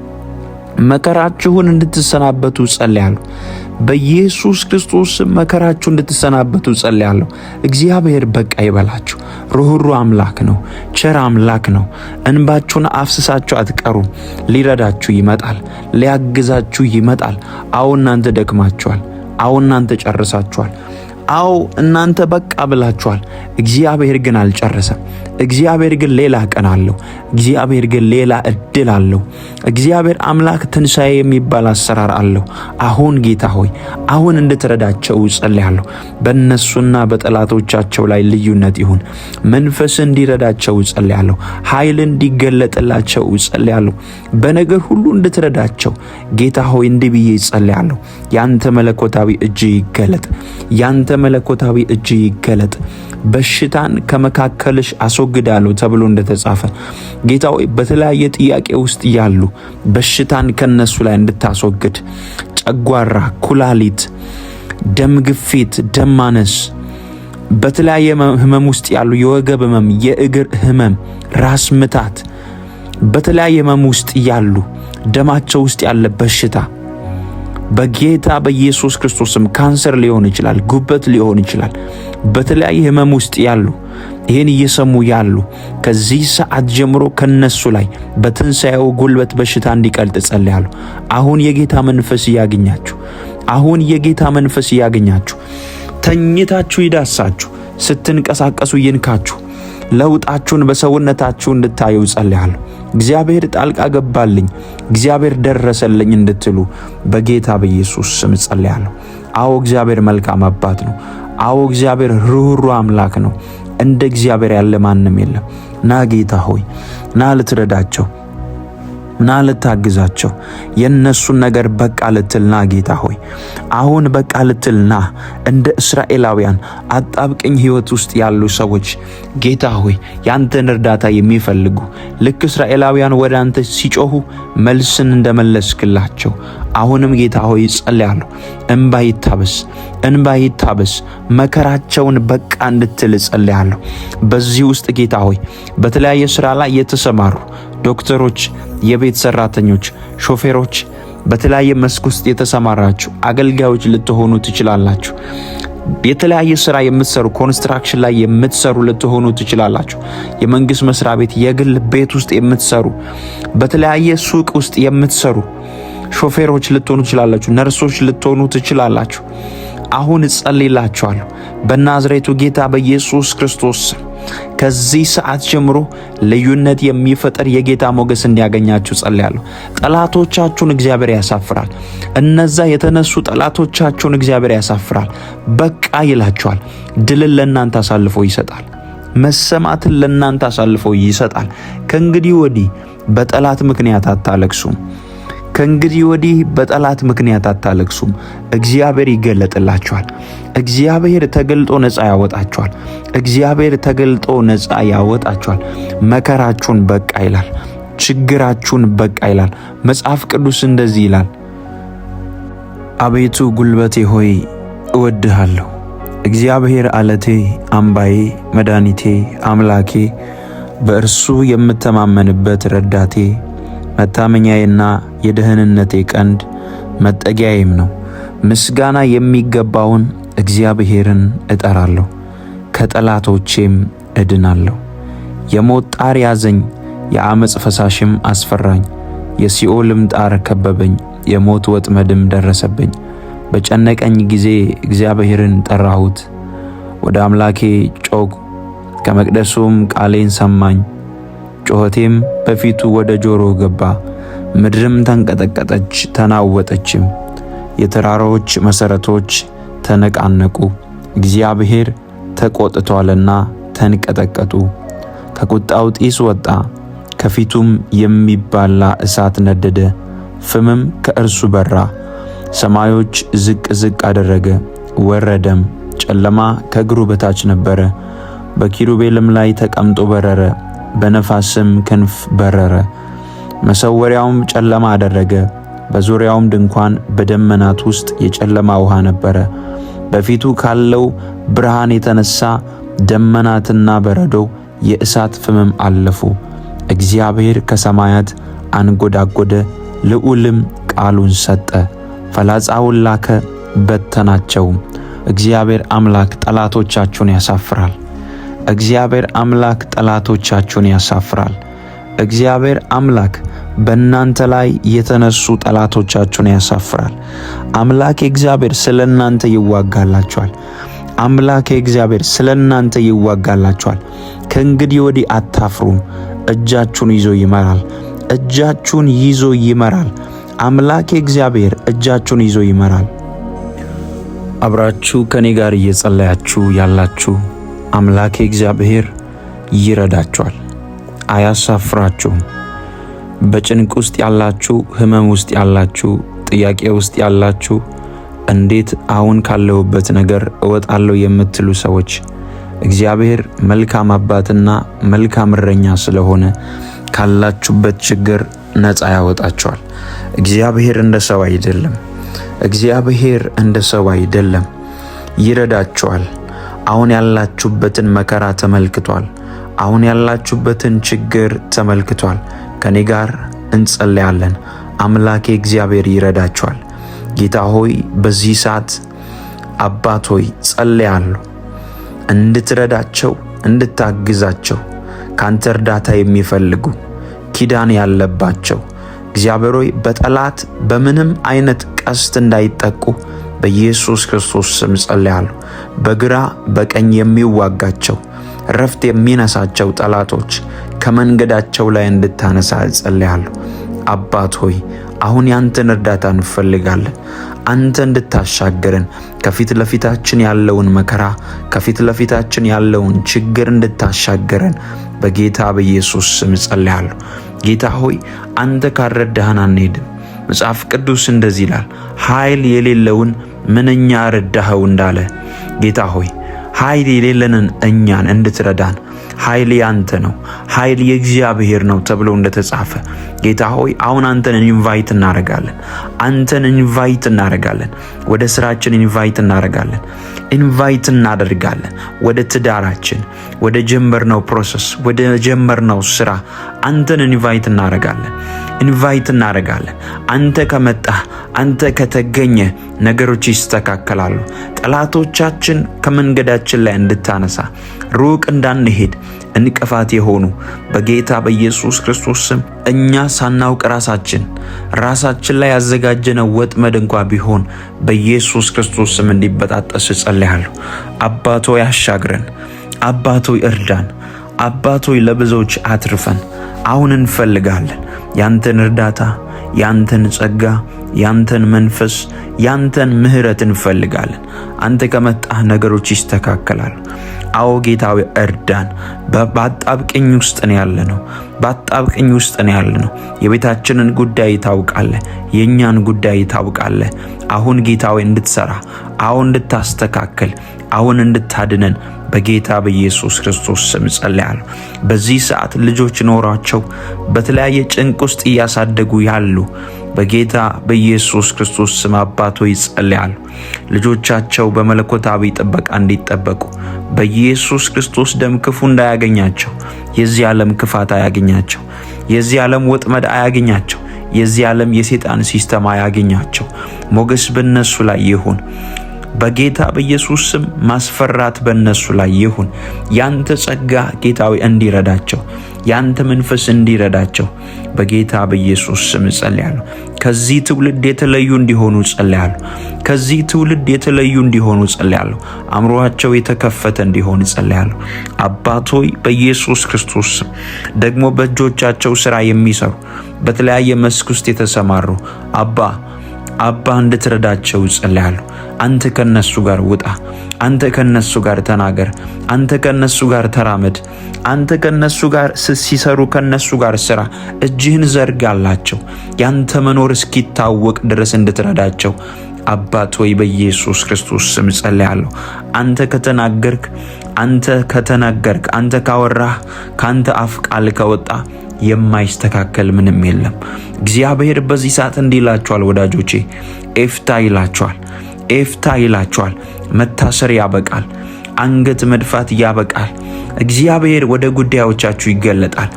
መከራችሁን እንድትሰናበቱ ጸልያለሁ። በኢየሱስ ክርስቶስ መከራችሁ እንድትሰናበቱ ጸልያለሁ። እግዚአብሔር በቃ ይበላችሁ። ሩህሩህ አምላክ ነው። ቸር አምላክ ነው። እንባችሁን አፍስሳችሁ አትቀሩም። ሊረዳችሁ ይመጣል። ሊያግዛችሁ ይመጣል። አዎ እናንተ ደክማችኋል። አዎ እናንተ ጨርሳችኋል። አዎ እናንተ በቃ ብላችኋል። እግዚአብሔር ግን አልጨረሰም። እግዚአብሔር ግን ሌላ ቀን አለው። እግዚአብሔር ግን ሌላ እድል አለው። እግዚአብሔር አምላክ ትንሣኤ የሚባል አሰራር አለው። አሁን ጌታ ሆይ አሁን እንድትረዳቸው ጸልያለሁ። በእነሱና በጠላቶቻቸው ላይ ልዩነት ይሁን። መንፈስ እንዲረዳቸው ጸልያለሁ። ኃይል እንዲገለጥላቸው ጸልያለሁ። በነገር ሁሉ እንድትረዳቸው ጌታ ሆይ እንዲህ ብዬ ጸልያለሁ። ያንተ መለኮታዊ እጅ ይገለጥ። ያንተ መለኮታዊ እጅ ይገለጥ። በሽታን ከመካከልሽ አስወግዳለሁ ተብሎ እንደተጻፈ ጌታ ሆይ በተለያየ ጥያቄ ውስጥ ያሉ በሽታን ከነሱ ላይ እንድታስወግድ፣ ጨጓራ፣ ኩላሊት፣ ደም ግፊት፣ ደም ማነስ፣ በተለያየ ህመም ውስጥ ያሉ የወገብ ህመም፣ የእግር ህመም፣ ራስ ምታት፣ በተለያየ ህመም ውስጥ ያሉ ደማቸው ውስጥ ያለ በሽታ በጌታ በኢየሱስ ክርስቶስም ካንሰር ሊሆን ይችላል፣ ጉበት ሊሆን ይችላል። በተለያየ ህመም ውስጥ ያሉ ይህን እየሰሙ ያሉ ከዚህ ሰዓት ጀምሮ ከነሱ ላይ በትንሣኤው ጉልበት በሽታ እንዲቀልጥ ጸልያለሁ። አሁን የጌታ መንፈስ ያገኛችሁ። አሁን የጌታ መንፈስ ያገኛችሁ። ተኝታችሁ ይዳሳችሁ፣ ስትንቀሳቀሱ ይንካችሁ። ለውጣችሁን በሰውነታችሁ እንድታዩ ጸልያለሁ። እግዚአብሔር ጣልቃ ገባልኝ፣ እግዚአብሔር ደረሰልኝ እንድትሉ በጌታ በኢየሱስ ስም ጸልያለሁ። አዎ እግዚአብሔር መልካም አባት ነው። አዎ እግዚአብሔር ሩህሩህ አምላክ ነው። እንደ እግዚአብሔር ያለ ማንም የለም። ና ጌታ ሆይ ና ልትረዳቸው፣ ና ልታግዛቸው። የነሱን ነገር በቃ ልትል ና ጌታ ሆይ አሁን በቃ ልትል ና። እንደ እስራኤላውያን አጣብቅኝ ህይወት ውስጥ ያሉ ሰዎች ጌታ ሆይ ያንተን እርዳታ የሚፈልጉ ልክ እስራኤላውያን ወደ አንተ ሲጮሁ መልስን እንደመለስክላቸው አሁንም ጌታ ሆይ ጸልያለሁ። እንባ ይታበስ፣ እንባ ይታበስ። መከራቸውን በቃ እንድትል ጸልያለሁ። በዚህ ውስጥ ጌታ ሆይ በተለያየ ስራ ላይ የተሰማሩ ዶክተሮች፣ የቤት ሰራተኞች፣ ሾፌሮች፣ በተለያየ መስክ ውስጥ የተሰማራችሁ አገልጋዮች ልትሆኑ ትችላላችሁ። የተለያየ ስራ የምትሰሩ ኮንስትራክሽን ላይ የምትሰሩ ልትሆኑ ትችላላችሁ። የመንግስት መስሪያ ቤት፣ የግል ቤት ውስጥ የምትሰሩ፣ በተለያየ ሱቅ ውስጥ የምትሰሩ ሾፌሮች ልትሆኑ ትችላላችሁ። ነርሶች ልትሆኑ ትችላላችሁ። አሁን እጸልይላችኋለሁ በናዝሬቱ ጌታ በኢየሱስ ክርስቶስ ከዚህ ሰዓት ጀምሮ ልዩነት የሚፈጠር የጌታ ሞገስ እንዲያገኛችሁ ጸልያለሁ። ጠላቶቻችሁን እግዚአብሔር ያሳፍራል። እነዛ የተነሱ ጠላቶቻችሁን እግዚአብሔር ያሳፍራል። በቃ ይላችኋል። ድልን ለእናንተ አሳልፎ ይሰጣል። መሰማትን ለእናንተ አሳልፎ ይሰጣል። ከእንግዲህ ወዲህ በጠላት ምክንያት አታለቅሱም። ከእንግዲህ ወዲህ በጠላት ምክንያት አታለቅሱም። እግዚአብሔር ይገለጥላችኋል። እግዚአብሔር ተገልጦ ነፃ ያወጣችኋል። እግዚአብሔር ተገልጦ ነፃ ያወጣችኋል። መከራችሁን በቃ ይላል። ችግራችሁን በቃ ይላል። መጽሐፍ ቅዱስ እንደዚህ ይላል፣ አቤቱ ጉልበቴ ሆይ እወድሃለሁ። እግዚአብሔር አለቴ፣ አምባዬ፣ መድኃኒቴ፣ አምላኬ፣ በእርሱ የምተማመንበት ረዳቴ፣ መታመኛዬና የደህንነቴ ቀንድ መጠጊያዬም ነው። ምስጋና የሚገባውን እግዚአብሔርን እጠራለሁ፣ ከጠላቶቼም እድናለሁ። የሞት ጣር ያዘኝ፣ የአመፅ ፈሳሽም አስፈራኝ፣ የሲኦልም ጣር ከበበኝ። የሞት ወጥመድም ደረሰብኝ። በጨነቀኝ ጊዜ እግዚአብሔርን ጠራሁት፣ ወደ አምላኬ ጮኽሁ፣ ከመቅደሱም ቃሌን ሰማኝ። ጩኸቴም በፊቱ ወደ ጆሮው ገባ። ምድርም ተንቀጠቀጠች ተናወጠችም፣ የተራሮች መሠረቶች ተነቃነቁ። እግዚአብሔር ተቆጥቶአልና ተንቀጠቀጡ። ከቁጣው ጢስ ወጣ፣ ከፊቱም የሚባላ እሳት ነደደ፣ ፍምም ከእርሱ በራ። ሰማዮች ዝቅ ዝቅ አደረገ፣ ወረደም፣ ጨለማ ከእግሩ በታች ነበረ። በኪሩቤልም ላይ ተቀምጦ በረረ፣ በነፋስም ክንፍ በረረ። መሰወሪያውም ጨለማ አደረገ፣ በዙሪያውም ድንኳን በደመናት ውስጥ የጨለማ ውሃ ነበረ። በፊቱ ካለው ብርሃን የተነሳ ደመናትና በረዶ የእሳት ፍምም አለፉ። እግዚአብሔር ከሰማያት አንጎዳጎደ፣ ልዑልም ቃሉን ሰጠ። ፈላጻውን ላከ፣ በተናቸውም። እግዚአብሔር አምላክ ጠላቶቻችሁን ያሳፍራል። እግዚአብሔር አምላክ ጠላቶቻችሁን ያሳፍራል። እግዚአብሔር አምላክ በእናንተ ላይ የተነሱ ጠላቶቻችሁን ያሳፍራል። አምላክ እግዚአብሔር ስለ እናንተ ይዋጋላችኋል። አምላክ እግዚአብሔር ስለ እናንተ ይዋጋላችኋል። ከእንግዲህ ወዲህ አታፍሩም። እጃችሁን ይዞ ይመራል። እጃችሁን ይዞ ይመራል። አምላክ እግዚአብሔር እጃችሁን ይዞ ይመራል። አብራችሁ ከኔ ጋር እየጸለያችሁ ያላችሁ አምላክ እግዚአብሔር ይረዳችኋል፣ አያሳፍራችሁም። በጭንቅ ውስጥ ያላችሁ፣ ህመም ውስጥ ያላችሁ፣ ጥያቄ ውስጥ ያላችሁ፣ እንዴት አሁን ካለሁበት ነገር እወጣለሁ የምትሉ ሰዎች እግዚአብሔር መልካም አባትና መልካም እረኛ ስለሆነ ካላችሁበት ችግር ነፃ ያወጣችኋል። እግዚአብሔር እንደ ሰው አይደለም። እግዚአብሔር እንደ ሰው አይደለም። ይረዳችኋል። አሁን ያላችሁበትን መከራ ተመልክቷል። አሁን ያላችሁበትን ችግር ተመልክቷል። ከኔ ጋር እንጸልያለን። አምላኬ እግዚአብሔር ይረዳችኋል። ጌታ ሆይ በዚህ ሰዓት አባት ሆይ ጸልያለሁ እንድትረዳቸው፣ እንድታግዛቸው፣ ካንተ እርዳታ የሚፈልጉ ኪዳን ያለባቸው እግዚአብሔር ሆይ በጠላት በምንም አይነት ቀስት እንዳይጠቁ በኢየሱስ ክርስቶስ ስም ጸልያለሁ። በግራ በቀኝ የሚዋጋቸው ረፍት የሚነሳቸው ጠላቶች ከመንገዳቸው ላይ እንድታነሳ ጸልያለሁ። አባት ሆይ አሁን ያንተን እርዳታ እንፈልጋለን። አንተ እንድታሻገረን፣ ከፊት ለፊታችን ያለውን መከራ፣ ከፊት ለፊታችን ያለውን ችግር እንድታሻገረን በጌታ በኢየሱስ ስም ጸልያለሁ። ጌታ ሆይ አንተ ካልረዳህን አንሄድም። መጽሐፍ ቅዱስ እንደዚህ ይላል፣ ኃይል የሌለውን ምንኛ ረዳኸው እንዳለ። ጌታ ሆይ ኃይል የሌለንን እኛን እንድትረዳን፣ ኃይል ያንተ ነው፣ ኃይል የእግዚአብሔር ነው ተብሎ እንደተጻፈ ጌታ ሆይ አሁን አንተን ኢንቫይት እናደርጋለን። አንተን ኢንቫይት እናደርጋለን። ወደ ስራችን ኢንቫይት እናደርጋለን። ኢንቫይት እናደርጋለን። ወደ ትዳራችን፣ ወደ ጀመርነው ፕሮሰስ፣ ወደ ጀመርነው ስራ አንተን ኢንቫይት እናደርጋለን። ኢንቫይት እናደርጋለን። አንተ ከመጣህ፣ አንተ ከተገኘ ነገሮች ይስተካከላሉ። ጠላቶቻችን ከመንገዳችን ላይ እንድታነሳ፣ ሩቅ እንዳንሄድ እንቅፋት የሆኑ በጌታ በኢየሱስ ክርስቶስ ስም እኛ ሳናውቅ ራሳችን ላይ ያዘጋጀነው ወጥመድ እንኳ ቢሆን በኢየሱስ ክርስቶስ ስም እንዲበጣጠስ ጸልያለሁ። አባቶ ያሻግረን፣ አባቶ እርዳን፣ አባቶ ለብዙዎች አትርፈን። አሁን እንፈልጋለን ያንተን እርዳታ፣ ያንተን ጸጋ፣ ያንተን መንፈስ፣ ያንተን ምሕረት እንፈልጋለን። አንተ ከመጣህ ነገሮች ይስተካከላሉ። አዎ ጌታዊ እርዳን። በአጣብቅኝ ውስጥ ነው ያለነው። በአጣብቅኝ ውስጥ ነው ያለነው። የቤታችንን ጉዳይ ታውቃለህ፣ የኛን ጉዳይ ታውቃለህ። አሁን ጌታዊ እንድትሰራ፣ አሁን እንድታስተካክል፣ አሁን እንድታድነን በጌታ በኢየሱስ ክርስቶስ ስም ጸልያለሁ። በዚህ ሰዓት ልጆች ኖራቸው በተለያየ ጭንቅ ውስጥ እያሳደጉ ያሉ በጌታ በኢየሱስ ክርስቶስ ስም አባቶ ይጸልያሉ። ልጆቻቸው በመለኮታዊ ጥበቃ እንዲጠበቁ በኢየሱስ ክርስቶስ ደም ክፉ እንዳያገኛቸው፣ የዚህ ዓለም ክፋት አያገኛቸው፣ የዚህ ዓለም ወጥመድ አያገኛቸው፣ የዚህ ዓለም የሰይጣን ሲስተም አያገኛቸው። ሞገስ በእነሱ ላይ ይሁን። በጌታ በኢየሱስ ስም ማስፈራት በእነሱ ላይ ይሁን። ያንተ ጸጋ ጌታዊ እንዲረዳቸው፣ ያንተ መንፈስ እንዲረዳቸው በጌታ በኢየሱስ ስም ጸልያለሁ። ከዚህ ትውልድ የተለዩ እንዲሆኑ ጸልያለሁ። ከዚህ ትውልድ የተለዩ እንዲሆኑ ጸልያለሁ። አእምሮአቸው የተከፈተ እንዲሆን ጸልያለሁ። አባት ሆይ በኢየሱስ ክርስቶስ ደግሞ በእጆቻቸው ስራ የሚሰሩ በተለያየ መስክ ውስጥ የተሰማሩ አባ እንድትረዳቸው ጸልያለሁ። አንተ ከነሱ ጋር ውጣ። አንተ ከነሱ ጋር ተናገር። አንተ ከነሱ ጋር ተራመድ። አንተ ከነሱ ጋር ሲሰሩ ከነሱ ጋር ስራ። እጅህን ዘርጋላቸው። ያንተ መኖር እስኪታወቅ ድረስ እንድትረዳቸው አባት ሆይ በኢየሱስ ክርስቶስ ስም ጸልያለሁ። አንተ ከተናገርክ አንተ ካወራህ ካንተ አፍ ቃል ከወጣ የማይስተካከል ምንም የለም። እግዚአብሔር በዚህ ሰዓት እንዲህ ይላችኋል ወዳጆቼ፣ ኤፍታ ይላችኋል። መታሰር ያበቃል። አንገት መድፋት ያበቃል። እግዚአብሔር ወደ ጉዳዮቻችሁ ይገለጣል።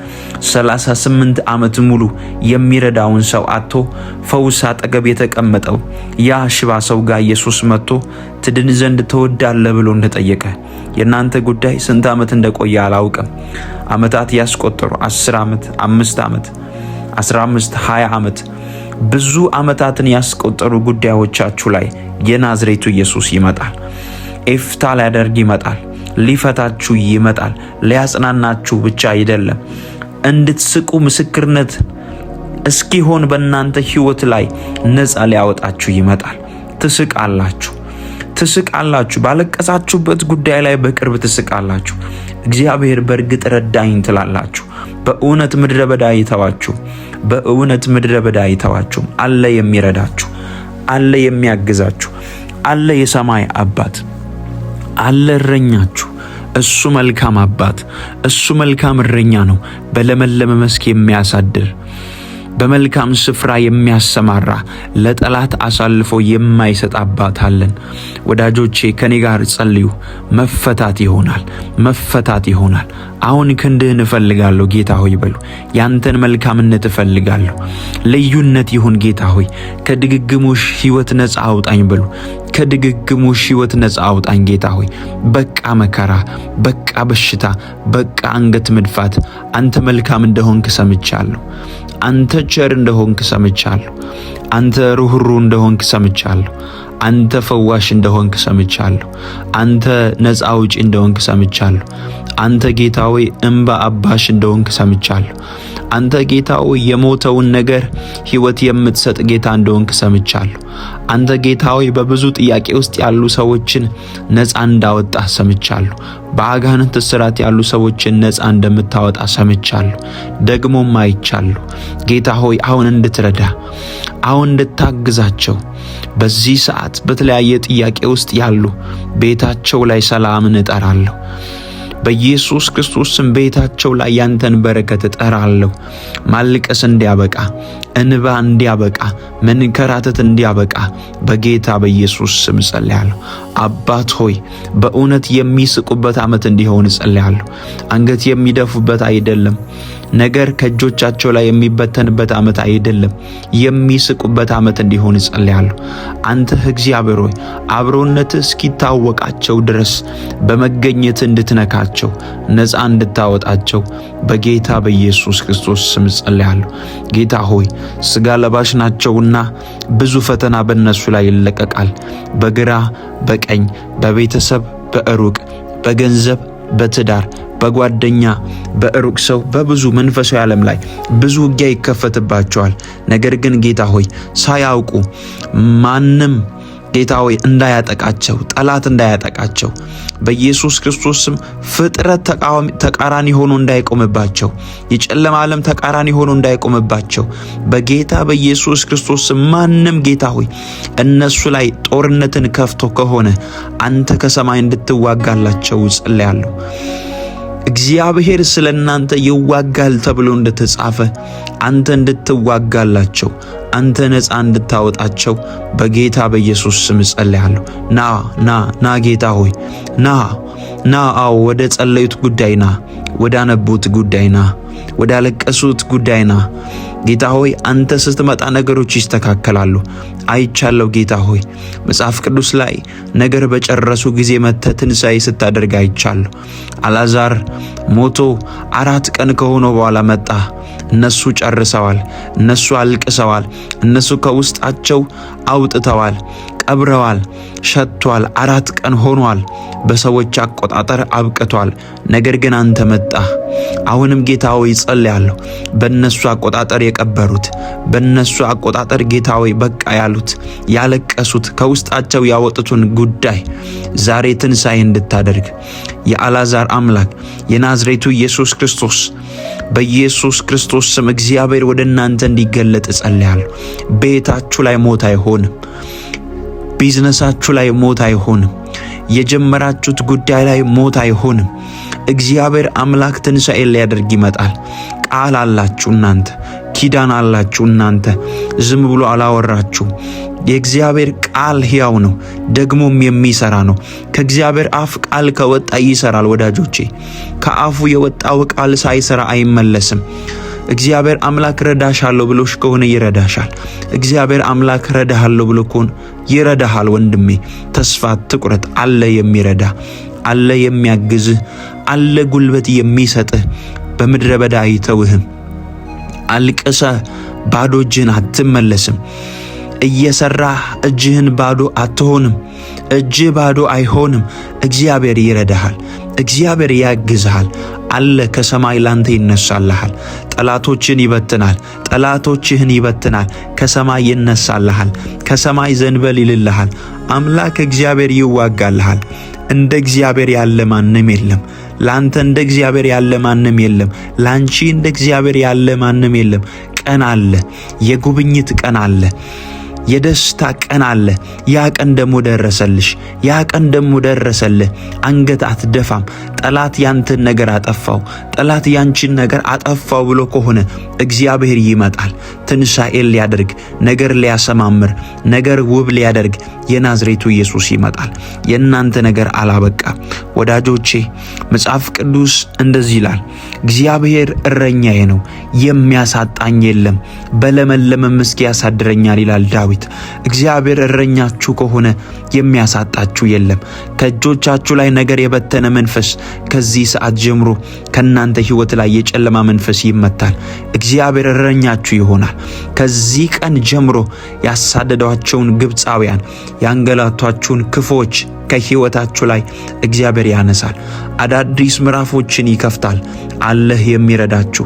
38 ዓመት ሙሉ የሚረዳውን ሰው አጥቶ ፈውስ አጠገብ የተቀመጠው ያ ሽባ ሰው ጋር ኢየሱስ መጥቶ ትድን ዘንድ ትወዳለህ ብሎ እንደጠየቀ የእናንተ ጉዳይ ስንት ዓመት እንደቆየ አላውቅም። ዓመታት ያስቆጠሩ 10 ዓመት፣ 5 ዓመት፣ 15፣ 20 ዓመት ብዙ ዓመታትን ያስቆጠሩ ጉዳዮቻችሁ ላይ የናዝሬቱ ኢየሱስ ይመጣል። ኤፍታ ሊያደርግ ይመጣል። ሊፈታችሁ ይመጣል። ሊያጽናናችሁ ብቻ አይደለም፣ እንድትስቁ ምስክርነት እስኪሆን በእናንተ ሕይወት ላይ ነፃ ሊያወጣችሁ ይመጣል። ትስቃላችሁ። ባለቀሳችሁበት ጉዳይ ላይ በቅርብ ትስቃላችሁ። እግዚአብሔር በእርግጥ ረዳኝ ትላላችሁ። በእውነት ምድረ በዳ አይተዋችሁም። አለ የሚረዳችሁ፣ አለ የሚያግዛችሁ፣ አለ የሰማይ አባት፣ አለ እረኛችሁ። እሱ መልካም አባት፣ እሱ መልካም እረኛ ነው። በለመለመ መስክ የሚያሳድር፣ በመልካም ስፍራ የሚያሰማራ፣ ለጠላት አሳልፎ የማይሰጥ አባት አለን። ወዳጆቼ ከኔ ጋር ጸልዩ። መፈታት ይሆናል። አሁን ክንድህን እፈልጋለሁ ጌታ ሆይ በሉ። ያንተን መልካምነት እፈልጋለሁ። ልዩነት ይሁን ጌታ ሆይ። ከድግግሞሽ ሕይወት ነፃ አውጣኝ በሉ። ከድግግሞሽ ሕይወት ነፃ አውጣኝ ጌታ ሆይ። በቃ መከራ፣ በቃ በሽታ፣ በቃ አንገት መድፋት። አንተ መልካም እንደሆንክ ሰምቻለሁ። አንተ ቸር እንደሆንክ ሰምቻለሁ። አንተ ሩህሩህ እንደሆንክ ሰምቻለሁ። አንተ ፈዋሽ እንደሆንክ ሰምቻለሁ። አንተ ነፃ አውጪ እንደሆንክ ሰምቻለሁ። አንተ ጌታ ሆይ እንባ አባሽ እንደሆንክ ሰምቻለሁ። አንተ ጌታ ሆይ የሞተውን ነገር ሕይወት የምትሰጥ ጌታ እንደሆንክ ሰምቻለሁ። አንተ ጌታ ሆይ በብዙ ጥያቄ ውስጥ ያሉ ሰዎችን ነፃ እንዳወጣ ሰምቻለሁ። በአጋንንት እስራት ያሉ ሰዎችን ነፃ እንደምታወጣ ሰምቻለሁ። ደግሞም አይቻለሁ። ጌታ ሆይ አሁን እንድትረዳ፣ አሁን እንድታግዛቸው በዚህ ሰዓት በተለያየ ጥያቄ ውስጥ ያሉ ቤታቸው ላይ ሰላምን እጠራለሁ። በኢየሱስ ክርስቶስ ስም ቤታቸው ላይ ያንተን በረከት እጠራለሁ። ማልቀስ እንዲያበቃ፣ እንባ እንዲያበቃ፣ መንከራተት እንዲያበቃ በጌታ በኢየሱስ ስም ጸልያለሁ። አባት ሆይ በእውነት የሚስቁበት ዓመት እንዲሆን ጸልያለሁ። አንገት የሚደፉበት አይደለም። ነገር ከእጆቻቸው ላይ የሚበተንበት ዓመት አይደለም። የሚስቁበት ዓመት እንዲሆን ጸልያለሁ። አንተ እግዚአብሔር ሆይ አብሮነት እስኪታወቃቸው ድረስ በመገኘት እንድትነካቸው፣ ነፃ እንድታወጣቸው በጌታ በኢየሱስ ክርስቶስ ስም ጸልያለሁ። ጌታ ሆይ ስጋ ለባሽ ናቸውና ብዙ ፈተና በእነሱ ላይ ይለቀቃል። በግራ በቀኝ፣ በቤተሰብ በሩቅ፣ በገንዘብ በትዳር፣ በጓደኛ፣ በሩቅ ሰው፣ በብዙ መንፈሳዊ ዓለም ላይ ብዙ ውጊያ ይከፈትባቸዋል። ነገር ግን ጌታ ሆይ ሳያውቁ ማንም ጌታ ሆይ እንዳያጠቃቸው፣ ጠላት እንዳያጠቃቸው በኢየሱስ ክርስቶስ ስም ፍጥረት ተቃራኒ ሆኖ እንዳይቆምባቸው፣ የጨለማ ዓለም ተቃራኒ ሆኖ እንዳይቆምባቸው በጌታ በኢየሱስ ክርስቶስ ስም ማንም ጌታ ሆይ እነሱ ላይ ጦርነትን ከፍቶ ከሆነ አንተ ከሰማይ እንድትዋጋላቸው ጸልያለሁ። እግዚአብሔር ስለናንተ ይዋጋል ተብሎ እንደተጻፈ አንተ እንድትዋጋላቸው፣ አንተ ነፃ እንድታወጣቸው በጌታ በኢየሱስ ስም ጸልያለሁ። ና ጌታ ሆይ ና። አዎ ወደ ጸለዩት ጉዳይ ና፣ ወደ አነቡት ጉዳይ ና፣ ወደ አለቀሱት ጉዳይ ና። ጌታ ሆይ አንተ ስትመጣ ነገሮች ይስተካከላሉ። አይቻለሁ ጌታ ሆይ መጽሐፍ ቅዱስ ላይ ነገር በጨረሱ ጊዜ መጥተህ ትንሣኤ ስታደርግ አይቻለሁ። አልዓዛር ሞቶ 4 ቀን ከሆነው በኋላ መጣ። እነሱ ጨርሰዋል። እነሱ አልቅሰዋል። እነሱ ከውስጣቸው አውጥተዋል፣ ቀብረዋል፣ ሸቷል። 4 ቀን ሆኗል። በሰዎች አቆጣጠር አብቅቷል። ነገር ግን አንተ መጣ። አሁንም ጌታ ሆይ ጸልያለሁ፣ በእነሱ አቆጣጠር የቀበሩት፣ በእነሱ አቆጣጠር ጌታ ሆይ በቃ ያሉት፣ ያለቀሱት፣ ከውስጣቸው ያወጡትን ጉዳይ ዛሬ ትንሣኤ እንድታደርግ የአልዓዛር አምላክ የናዝሬቱ ኢየሱስ ክርስቶስ በኢየሱስ ክርስቶስ ስም እግዚአብሔር ወደ እናንተ እንዲገለጥ ጸልያለሁ። ቤታችሁ ላይ ሞት አይሆንም። ቢዝነሳችሁ ላይ ሞት አይሆንም። የጀመራችሁት ጉዳይ ላይ ሞት አይሆንም። እግዚአብሔር አምላክ ትንሣኤ ሊያደርግ ይመጣል። ቃል አላችሁ እናንተ፣ ኪዳን አላችሁ እናንተ። ዝም ብሎ አላወራችሁ። የእግዚአብሔር ቃል ሕያው ነው፣ ደግሞም የሚሰራ ነው። ከእግዚአብሔር አፍ ቃል ከወጣ ይሰራል። ወዳጆቼ ከአፉ የወጣው ቃል ሳይሰራ አይመለስም። እግዚአብሔር አምላክ ረዳሻለሁ ብሎሽ ከሆነ ይረዳሻል። እግዚአብሔር አምላክ ረዳሃለሁ ብሎ ከሆነ ይረዳሃል። ወንድሜ ተስፋ አትቁረጥ። አለ የሚረዳ፣ አለ የሚያግዝህ፣ አለ ጉልበት የሚሰጥህ። በምድረ በዳ አይተውህም። አልቅሰህ ባዶ እጅህን አትመለስም። እየሰራህ እጅህን ባዶ አትሆንም። እጅህ ባዶ አይሆንም። እግዚአብሔር ይረዳሃል። እግዚአብሔር ያግዝሃል። አለ ከሰማይ ላንተ ይነሳልሃል። ጠላቶችን ይበትናል። ጠላቶችህን ይበትናል። ከሰማይ ይነሳልሃል። ከሰማይ ዘንበል ይልልሃል። አምላክ እግዚአብሔር ይዋጋልሃል። እንደ እግዚአብሔር ያለ ማንም የለም። ላንተ እንደ እግዚአብሔር ያለ ማንም የለም። ላንቺ እንደ እግዚአብሔር ያለ ማንም የለም። ቀን አለ። የጉብኝት ቀን አለ። የደስታ ቀን አለ። ያ ቀን ደሞ ደረሰልሽ። ያ ቀን ደሞ ደረሰልህ። አንገት አትደፋም። ጠላት ያንተን ነገር አጠፋው፣ ጠላት ያንቺን ነገር አጠፋው ብሎ ከሆነ እግዚአብሔር ይመጣል። ትንሣኤን ሊያደርግ፣ ነገር ሊያሰማምር፣ ነገር ውብ ሊያደርግ የናዝሬቱ ኢየሱስ ይመጣል። የእናንተ ነገር አላበቃ። ወዳጆቼ መጽሐፍ ቅዱስ እንደዚህ ይላል፣ እግዚአብሔር እረኛዬ ነው፣ የሚያሳጣኝ የለም፣ በለመለመ መስክ ያሳድረኛል ይላል ዳዊት። እግዚአብሔር እረኛችሁ ከሆነ የሚያሳጣችሁ የለም። ከእጆቻችሁ ላይ ነገር የበተነ መንፈስ ከዚህ ሰዓት ጀምሮ ከናንተ ሕይወት ላይ የጨለማ መንፈስ ይመታል። እግዚአብሔር እረኛችሁ ይሆናል። ከዚህ ቀን ጀምሮ ያሳደዷቸውን ግብፃውያን፣ ያንገላቷችሁን ክፉዎች ከሕይወታችሁ ላይ እግዚአብሔር ያነሳል። አዳዲስ ምዕራፎችን ይከፍታል። አለህ የሚረዳችሁ፣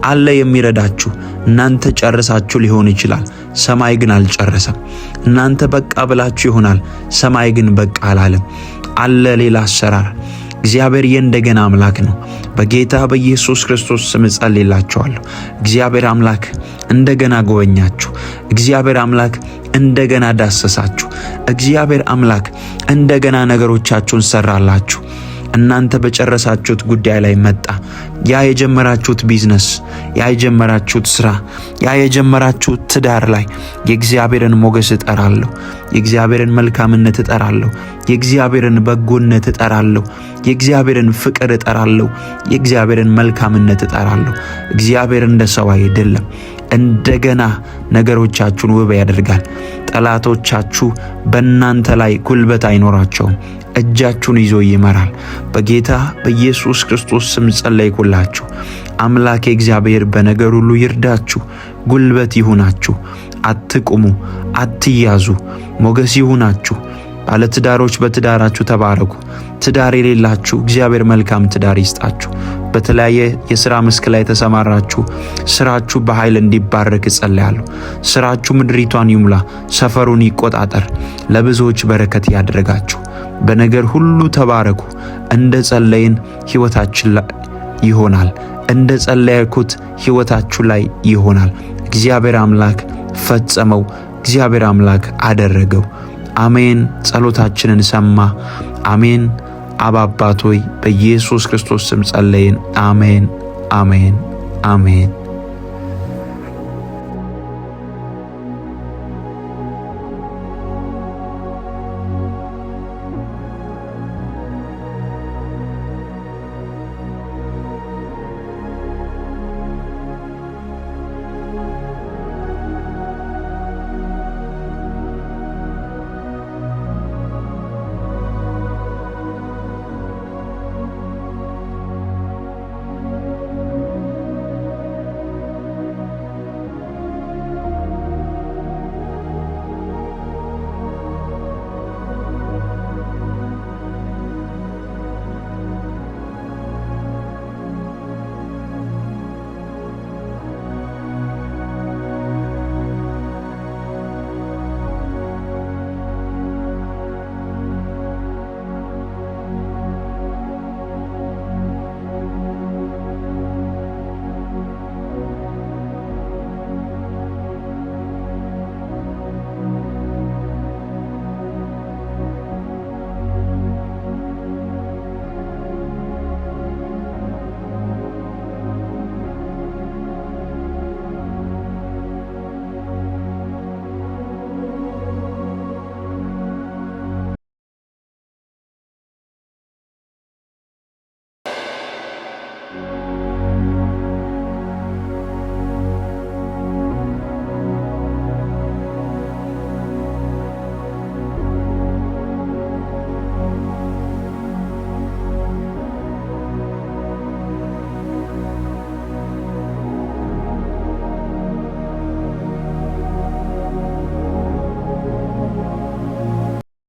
አለ የሚረዳችሁ። እናንተ ጨርሳችሁ ሊሆን ይችላል፣ ሰማይ ግን አልጨረሰም። እናንተ በቃ ብላችሁ ይሆናል፣ ሰማይ ግን በቃ አላለም። አለ ሌላ አሰራር። እግዚአብሔር የእንደገና አምላክ ነው። በጌታ በኢየሱስ ክርስቶስ ስም ጸልይላችኋለሁ። እግዚአብሔር አምላክ እንደገና ጎበኛችሁ። እግዚአብሔር አምላክ እንደገና ዳሰሳችሁ። እግዚአብሔር አምላክ እንደገና ነገሮቻችሁን ሰራላችሁ። እናንተ በጨረሳችሁት ጉዳይ ላይ መጣ። ያ የጀመራችሁት ቢዝነስ፣ ያ የጀመራችሁት ስራ፣ ያ የጀመራችሁት ትዳር ላይ የእግዚአብሔርን ሞገስ እጠራለሁ። የእግዚአብሔርን መልካምነት እጠራለሁ። የእግዚአብሔርን በጎነት እጠራለሁ። የእግዚአብሔርን ፍቅር እጠራለሁ። የእግዚአብሔርን መልካምነት እጠራለሁ። እግዚአብሔር እንደ ሰው አይደለም። እንደገና ነገሮቻችሁን ውብ ያደርጋል። ጠላቶቻችሁ በእናንተ ላይ ጉልበት አይኖራቸውም። እጃችሁን ይዞ ይመራል። በጌታ በኢየሱስ ክርስቶስ ስም ጸለይኩላችሁ። አምላክ እግዚአብሔር በነገር ሁሉ ይርዳችሁ፣ ጉልበት ይሁናችሁ። አትቁሙ፣ አትያዙ፣ ሞገስ ይሁናችሁ። ባለትዳሮች በትዳራችሁ ተባረኩ። ትዳር የሌላችሁ እግዚአብሔር መልካም ትዳር ይስጣችሁ። በተለያየ የሥራ መስክ ላይ ተሰማራችሁ፣ ስራችሁ በኃይል እንዲባረክ እጸልያለሁ። ስራችሁ ምድሪቷን ይሙላ፣ ሰፈሩን ይቆጣጠር፣ ለብዙዎች በረከት ያድርጋችሁ። በነገር ሁሉ ተባረኩ። እንደ ጸለይን ሕይወታችን ላይ ይሆናል። እንደ ጸለይኩት ሕይወታችሁ ላይ ይሆናል። እግዚአብሔር አምላክ ፈጸመው። እግዚአብሔር አምላክ አደረገው። አሜን። ጸሎታችንን ሰማ። አሜን። አባ አባት ሆይ በኢየሱስ ክርስቶስ ስም ጸለይን። አሜን፣ አሜን፣ አሜን።